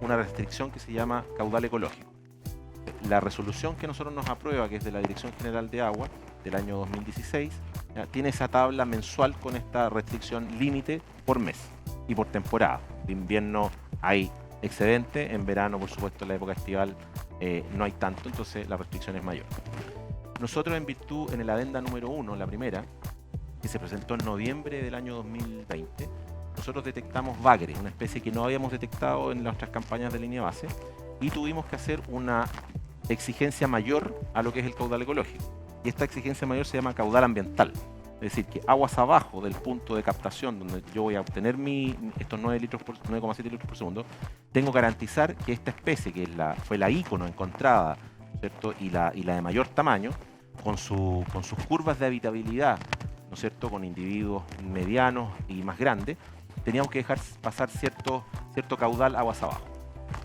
una restricción que se llama caudal ecológico. La resolución que nosotros nos aprueba, que es de la Dirección General de Agua del año 2016, ¿ya? Tiene esa tabla mensual con esta restricción límite por mes y por temporada. De invierno hay excedente, en verano, por supuesto, en la época estival no hay tanto, entonces la restricción es mayor. Nosotros, en virtud, en el adenda número 1, la primera, que se presentó en noviembre del año 2020, nosotros detectamos bagre, una especie que no habíamos detectado en nuestras campañas de línea base, y tuvimos que hacer una exigencia mayor a lo que es el caudal ecológico. Y esta exigencia mayor se llama caudal ambiental. Es decir, que aguas abajo del punto de captación donde yo voy a obtener estos 9,7 litros por segundo, tengo que garantizar que esta especie, que fue la ícono encontrada, ¿cierto? Y la de mayor tamaño, con sus curvas de habitabilidad, ¿no es cierto?, con individuos medianos y más grandes, teníamos que dejar pasar cierto caudal aguas abajo.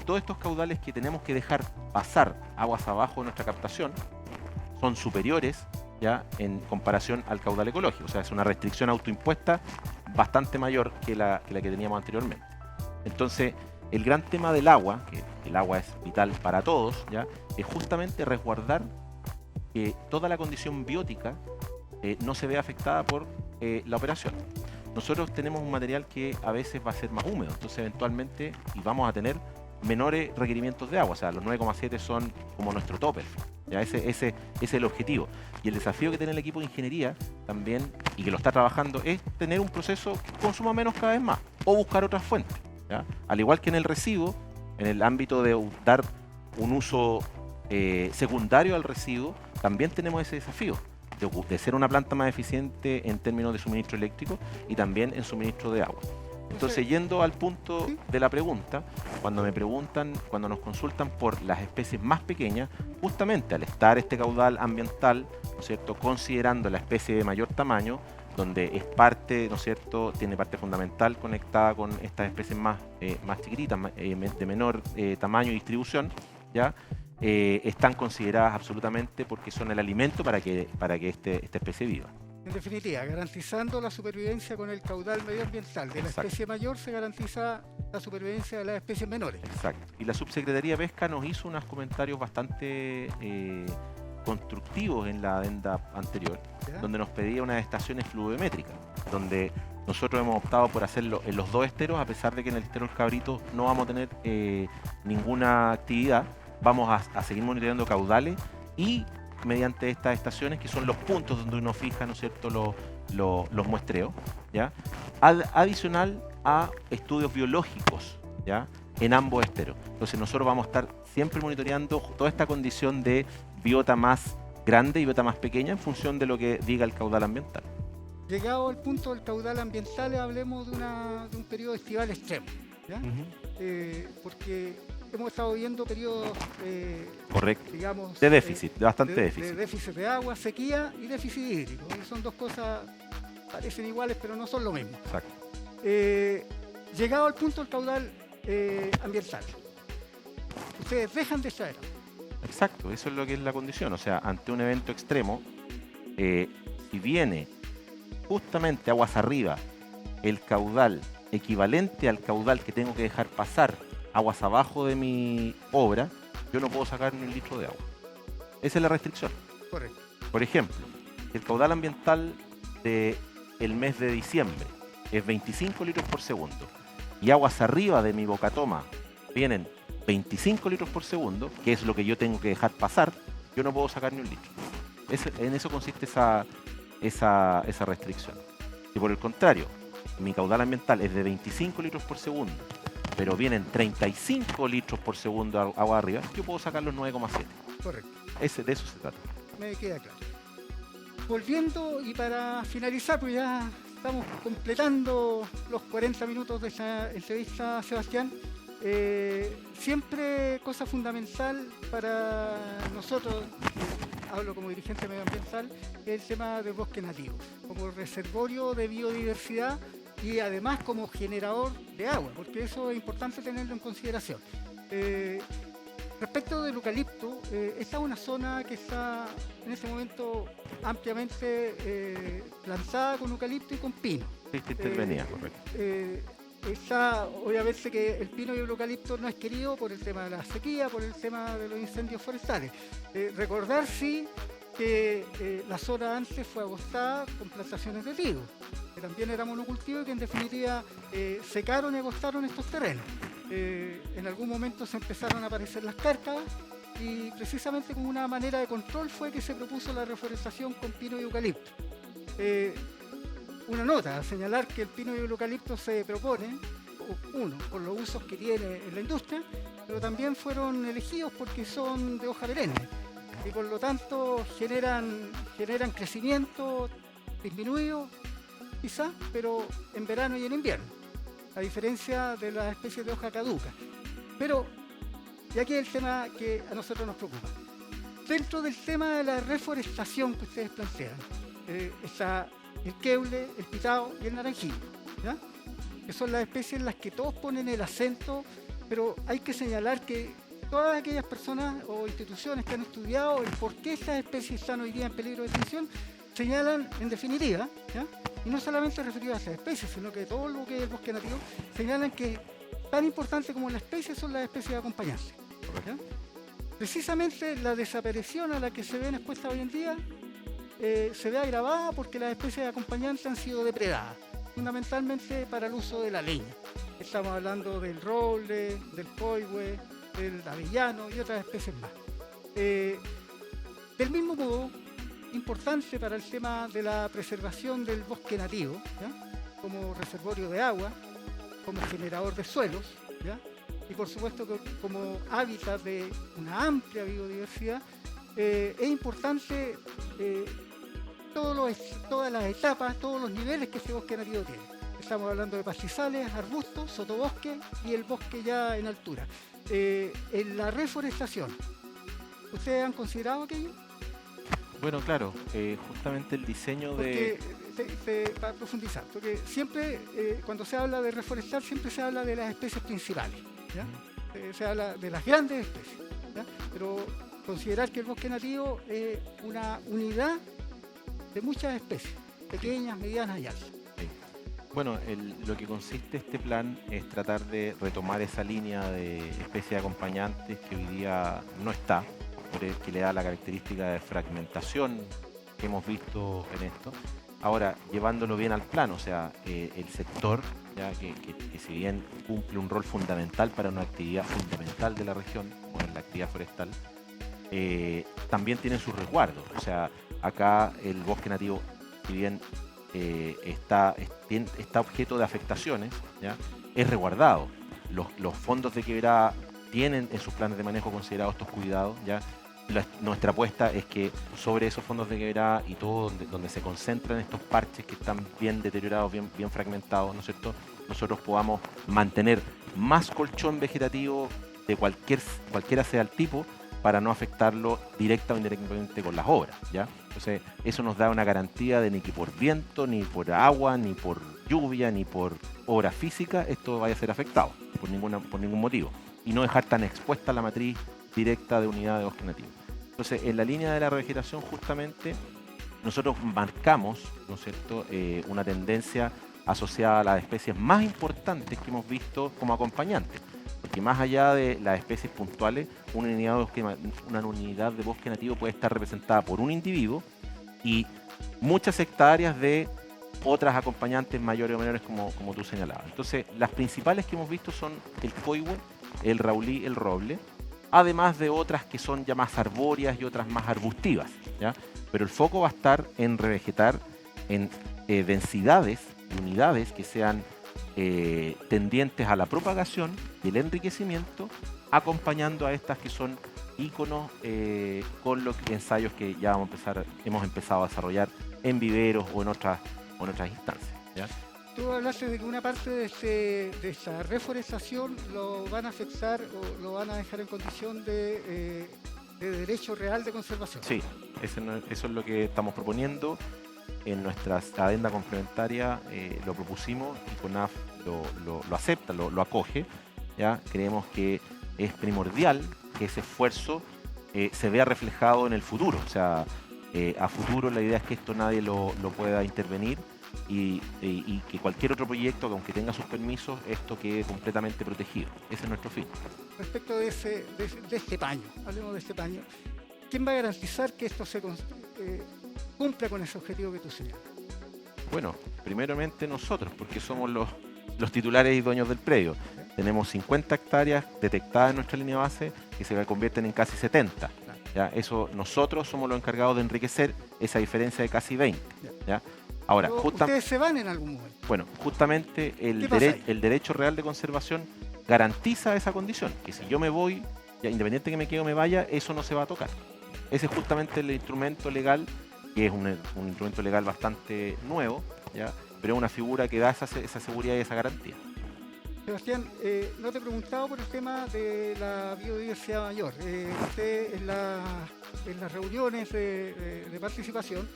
Todos estos caudales que tenemos que dejar pasar aguas abajo de nuestra captación son superiores, ya, en comparación al caudal ecológico. O sea, es una restricción autoimpuesta bastante mayor que la que teníamos anteriormente. Entonces, el gran tema del agua, que el agua es vital para todos, ya, es justamente resguardar que toda la condición biótica no se vea afectada por la operación. Nosotros tenemos un material que a veces va a ser más húmedo, entonces eventualmente, y vamos a tener menores requerimientos de agua, o sea, los 9,7 son como nuestro tope. ¿Ya? Ese es el objetivo. Y el desafío que tiene el equipo de ingeniería también, y que lo está trabajando, es tener un proceso que consuma menos cada vez más, o buscar otras fuentes. ¿Ya? Al igual que en el residuo, en el ámbito de dar un uso secundario al residuo, también tenemos ese desafío de ser una planta más eficiente en términos de suministro eléctrico y también en suministro de agua. Entonces, yendo al punto de la pregunta, cuando nos consultan por las especies más pequeñas, justamente al estar este caudal ambiental, ¿no es cierto?, considerando la especie de mayor tamaño, donde es parte, ¿no es cierto?, tiene parte fundamental conectada con estas especies más chiquititas, de menor tamaño y distribución, ¿ya? Están consideradas absolutamente porque son el alimento para que esta especie viva. En definitiva, garantizando la supervivencia con el caudal medioambiental de la especie mayor, se garantiza la supervivencia de las especies menores. Exacto. Y la Subsecretaría de Pesca nos hizo unos comentarios bastante constructivos en la adenda anterior, ¿ya?, donde nos pedía unas estaciones fluvimétricas, donde nosotros hemos optado por hacerlo en los dos esteros, a pesar de que en el estero del Cabrito no vamos a tener ninguna actividad. Vamos a seguir monitoreando caudales y mediante estas estaciones, que son los puntos donde uno fija, ¿no es cierto?, los muestreos, ¿ya?, adicional a estudios biológicos, ¿ya?, en ambos esteros. Entonces nosotros vamos a estar siempre monitoreando toda esta condición de biota más grande y biota más pequeña en función de lo que diga el caudal ambiental. Llegado al punto del caudal ambiental, hablemos de un periodo estival extremo, ¿ya? Porque hemos estado viendo periodos correcto, digamos, de déficit, de bastante déficit. De déficit de agua, sequía y déficit hídrico. Son dos cosas, parecen iguales, pero no son lo mismo. Exacto. Llegado al punto del caudal ambiental, ustedes dejan de extraer. Exacto, eso es lo que es la condición. O sea, ante un evento extremo, si viene justamente aguas arriba el caudal equivalente al caudal que tengo que dejar pasar aguas abajo de mi obra, yo no puedo sacar ni un litro de agua. Esa es la restricción. Correcto. Por ejemplo, el caudal ambiental del mes de diciembre es 25 litros por segundo y aguas arriba de mi bocatoma vienen 25 litros por segundo, que es lo que yo tengo que dejar pasar, yo no puedo sacar ni un litro. En eso consiste esa restricción. Y por el contrario, mi caudal ambiental es de 25 litros por segundo, pero vienen 35 litros por segundo agua arriba, yo puedo sacar los 9,7. Correcto. De eso se trata. Me queda claro. Volviendo, y para finalizar, pues ya estamos completando los 40 minutos de esta entrevista, Sebastián. Siempre cosa fundamental para nosotros, hablo como dirigente medioambiental, es el tema del bosque nativo, como reservorio de biodiversidad y además como generador de agua, porque eso es importante tenerlo en consideración. Respecto del eucalipto, esta es una zona que está en este momento ampliamente plantada con eucalipto y con pino. Sí, intervenía, correcto. Está, obviamente que el pino y el eucalipto no es querido por el tema de la sequía, por el tema de los incendios forestales. Recordar, sí, que la zona antes fue agostada con plantaciones de trigo, que también era monocultivo y que en definitiva secaron y agostaron estos terrenos. En algún momento se empezaron a aparecer las cárcavas y precisamente como una manera de control fue que se propuso la reforestación con pino y eucalipto. Una nota a señalar que el pino y el eucalipto se proponen, uno, por los usos que tiene en la industria, pero también fueron elegidos porque son de hoja perenne y por lo tanto generan crecimiento disminuido quizás, pero en verano y en invierno, a diferencia de las especies de hoja caduca. Pero, y aquí es el tema que a nosotros nos preocupa. Dentro del tema de la reforestación que ustedes plantean, está el queule, el pitao y el naranjillo, ¿ya?, que son las especies en las que todos ponen el acento, pero hay que señalar que todas aquellas personas o instituciones que han estudiado el por qué estas especies están hoy día en peligro de extinción, señalan en definitiva, ¿ya?, y no solamente referido a estas especies, sino que todo lo que es el bosque nativo, señalan que tan importante como la especie son las especies acompañantes, ¿ya? Precisamente la desaparición a la que se ven expuestas hoy en día se ve agravada porque las especies acompañantes han sido depredadas, fundamentalmente para el uso de la leña. Estamos hablando del roble, del coihue, del avellano y otras especies más. Del mismo modo, importante para el tema de la preservación del bosque nativo, ¿ya? Como reservorio de agua, como generador de suelos, ¿ya? Y por supuesto que como hábitat de una amplia biodiversidad, es importante todas las etapas, todos los niveles que ese bosque nativo tiene. Estamos hablando de pastizales, arbustos, sotobosque y el bosque ya en altura. En la reforestación, ¿ustedes han considerado aquello? Bueno, claro, justamente el diseño porque, para profundizar, porque siempre cuando se habla de reforestar siempre se habla de las especies principales, ¿ya? Se habla de las grandes especies, ¿ya? Pero considerar que el bosque nativo es una unidad de muchas especies, pequeñas, medianas y altas. Bueno, lo que consiste este plan es tratar de retomar esa línea de especies acompañantes que hoy día no está, que le da la característica de fragmentación que hemos visto en esto. Ahora, llevándolo bien al plano, o sea, el sector, ya que si bien cumple un rol fundamental para una actividad fundamental de la región, como es la actividad forestal, también tiene sus resguardos. O sea, acá el bosque nativo, si bien está objeto de afectaciones, ¿ya? Es resguardado. Los fondos de quebrada tienen en sus planes de manejo considerados estos cuidados, ¿ya? Nuestra apuesta es que sobre esos fondos de quebrada y todo donde se concentran estos parches que están bien deteriorados, bien fragmentados, ¿no es cierto?, nosotros podamos mantener más colchón vegetativo de cualquiera sea el tipo, para no afectarlo directa o indirectamente con las obras, ¿ya? Entonces, eso nos da una garantía de ni que por viento, ni por agua, ni por lluvia, ni por obra física, esto vaya a ser afectado por ningún motivo. Y no dejar tan expuesta la matriz directa de unidad de bosque nativo. Entonces, en la línea de la revegetación, justamente, nosotros marcamos, ¿no es cierto?, una tendencia asociada a las especies más importantes que hemos visto como acompañantes. Porque más allá de las especies puntuales, una unidad de bosque nativo puede estar representada por un individuo y muchas hectáreas de otras acompañantes mayores o menores, como tú señalabas. Entonces, las principales que hemos visto son el coihue, el raulí, el roble, además de otras que son ya más arbóreas y otras más arbustivas, ¿ya? Pero el foco va a estar en revegetar en densidades y unidades que sean tendientes a la propagación y el enriquecimiento, acompañando a estas que son íconos con los ensayos que ya hemos empezado a desarrollar en viveros o en otras instancias, ¿ya? Tú hablaste de que una parte de esta reforestación lo van a afectar o lo van a dejar en condición de derecho real de conservación. Sí, eso es lo que estamos proponiendo. En nuestra adenda complementaria lo propusimos y CONAF lo acepta, lo acoge, ¿ya? Creemos que es primordial que ese esfuerzo se vea reflejado en el futuro. O sea, a futuro la idea es que esto nadie lo pueda intervenir y que cualquier otro proyecto, aunque tenga sus permisos, esto quede completamente protegido. Ese es nuestro fin. Respecto de este paño, hablemos de este paño, ¿quién va a garantizar que esto se cumpla con ese objetivo que tú señalas? Bueno, primeramente nosotros, porque somos los titulares y dueños del predio. Tenemos 50 hectáreas detectadas en nuestra línea base que se convierten en casi 70. ¿Ya? Eso, nosotros somos los encargados de enriquecer esa diferencia de casi 20. ¿Ya? Ahora, ustedes se van en algún momento. Bueno, justamente el derecho real de conservación garantiza esa condición, que si yo me voy, ya, independiente que me quede o me vaya, eso no se va a tocar. Ese es justamente el instrumento legal, que es un instrumento legal bastante nuevo, ¿ya? Pero es una figura que da esa seguridad y esa garantía. Sebastián, no te he preguntado por el tema de la biodiversidad mayor. Usted en las reuniones de participación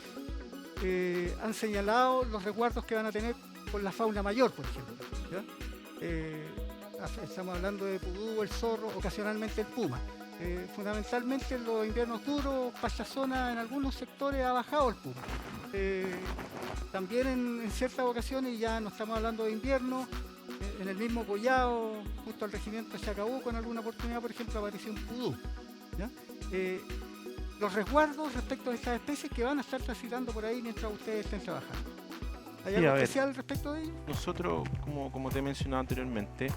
han señalado los resguardos que van a tener con la fauna mayor, por ejemplo, ¿ya? Estamos hablando de pudú, el zorro, ocasionalmente el puma. Fundamentalmente en los inviernos duros, pachazona en algunos sectores ha bajado el puma. También en ciertas ocasiones, ya no estamos hablando de invierno, en el mismo Collao, justo al regimiento Chacabuco, en alguna oportunidad, por ejemplo, apareció un pudú, ¿ya? Los resguardos respecto a estas especies que van a estar transitando por ahí mientras ustedes estén trabajando. ¿Hay Sí, algo a ver, especial respecto de ello? nosotros, como te he mencionado anteriormente,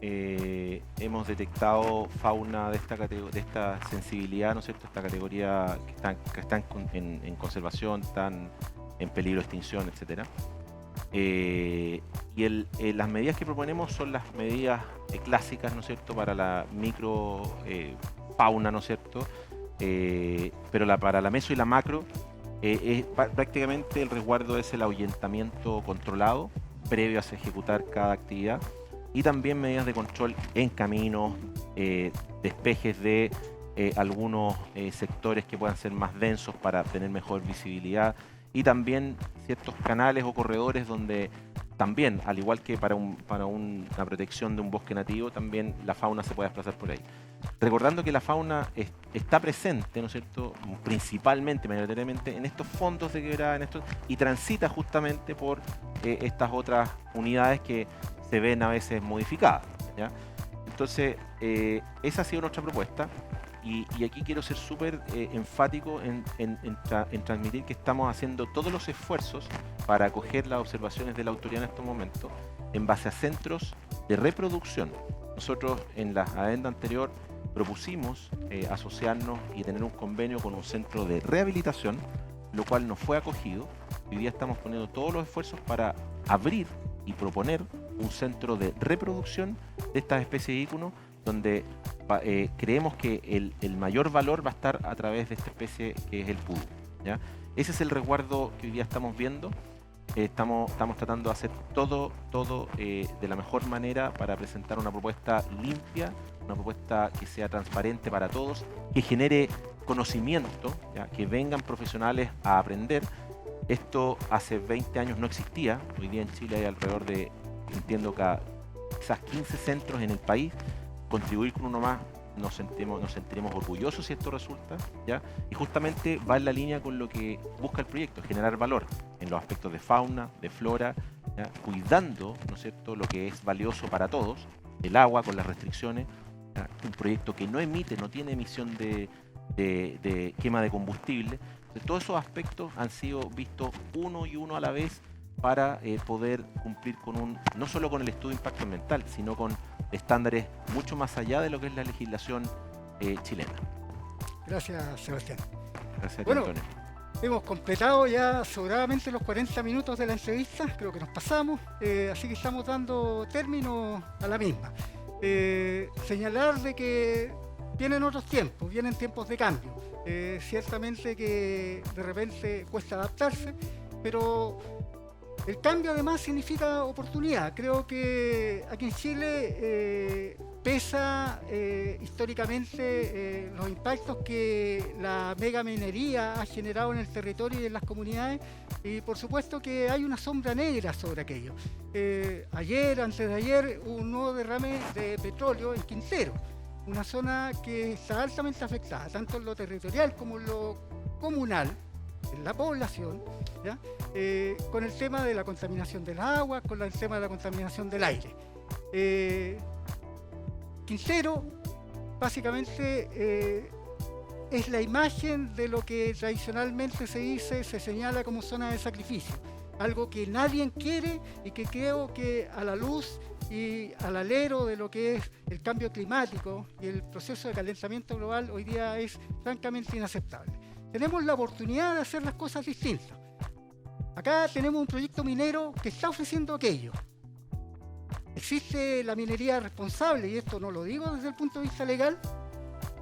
hemos detectado fauna de esta sensibilidad, ¿no es cierto? Esta categoría que están en conservación, están en peligro de extinción, etcétera. Las medidas que proponemos son las medidas clásicas, ¿no es cierto?, para la micro fauna, ¿no es cierto?, pero para la meso y la macro, prácticamente el resguardo es el ahuyentamiento controlado previo a ejecutar cada actividad, y también medidas de control en caminos, despejes de algunos sectores que puedan ser más densos para tener mejor visibilidad, y también ciertos canales o corredores donde también, al igual que para una protección de un bosque nativo, también la fauna se puede desplazar por ahí. Recordando que la fauna está presente, ¿no es cierto?, principalmente, mayoritariamente, en estos fondos de quebrada, y transita justamente por estas otras unidades que se ven a veces modificadas, ¿ya? Entonces, esa ha sido nuestra propuesta. Y aquí quiero ser súper enfático en transmitir que estamos haciendo todos los esfuerzos para acoger las observaciones de la autoridad en estos momentos en base a centros de reproducción. Nosotros en la adenda anterior propusimos asociarnos y tener un convenio con un centro de rehabilitación, lo cual no fue acogido. Hoy día estamos poniendo todos los esfuerzos para abrir y proponer un centro de reproducción de estas especies de íconos, donde creemos que el mayor valor va a estar a través de esta especie que es el pudú, ¿ya? Ese es el resguardo que hoy día estamos viendo. Estamos tratando de hacer todo de la mejor manera para presentar una propuesta limpia, una propuesta que sea transparente para todos, que genere conocimiento, ¿ya?, que vengan profesionales a aprender. Esto hace 20 años no existía. Hoy día en Chile hay alrededor de, entiendo, quizás 15 centros en el país. Contribuir con uno más, nos sentiremos orgullosos si esto resulta, ¿ya? Y justamente va en la línea con lo que busca el proyecto, generar valor en los aspectos de fauna, de flora, ¿ya?, cuidando, ¿no es cierto?, lo que es valioso para todos, el agua con las restricciones, ¿ya?, un proyecto que no tiene emisión de quema de combustible. Entonces, todos esos aspectos han sido vistos uno y uno a la vez para poder cumplir no solo con el estudio de impacto ambiental, sino con estándares mucho más allá de lo que es la legislación chilena. Gracias, Sebastián. Gracias a ti, Bueno, Antonio. hemos completado ya sobradamente los 40 minutos de la entrevista, creo que nos pasamos, así que estamos dando término a la misma. Señalar de que vienen otros tiempos, vienen tiempos de cambio. Ciertamente que de repente cuesta adaptarse, pero el cambio además significa oportunidad. Creo que aquí en Chile pesa históricamente los impactos que la megaminería ha generado en el territorio y en las comunidades, y por supuesto que hay una sombra negra sobre aquello. Antes de ayer, hubo un nuevo derrame de petróleo en Quintero, una zona que está altamente afectada, tanto en lo territorial como en lo comunal, en la población, ¿ya? Con el tema de la contaminación del agua, con el tema de la contaminación del aire. Quintero, básicamente, es la imagen de lo que tradicionalmente se señala como zona de sacrificio, algo que nadie quiere y que creo que a la luz y al alero de lo que es el cambio climático y el proceso de calentamiento global hoy día es francamente inaceptable. Tenemos la oportunidad de hacer las cosas distintas. Acá tenemos un proyecto minero que está ofreciendo aquello. Existe la minería responsable, y esto no lo digo desde el punto de vista legal.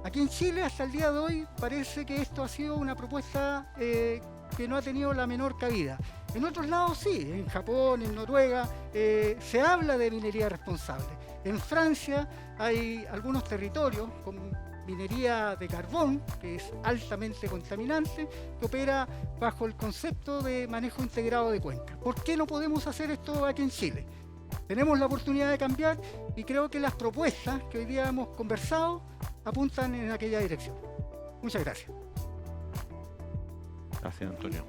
Aquí en Chile, hasta el día de hoy, parece que esto ha sido una propuesta que no ha tenido la menor cabida. En otros lados sí, en Japón, en Noruega, se habla de minería responsable. En Francia hay algunos territorios con minería de carbón, que es altamente contaminante, que opera bajo el concepto de manejo integrado de cuencas. ¿Por qué no podemos hacer esto aquí en Chile? Tenemos la oportunidad de cambiar y creo que las propuestas que hoy día hemos conversado apuntan en aquella dirección. Muchas gracias. Gracias, Antonio.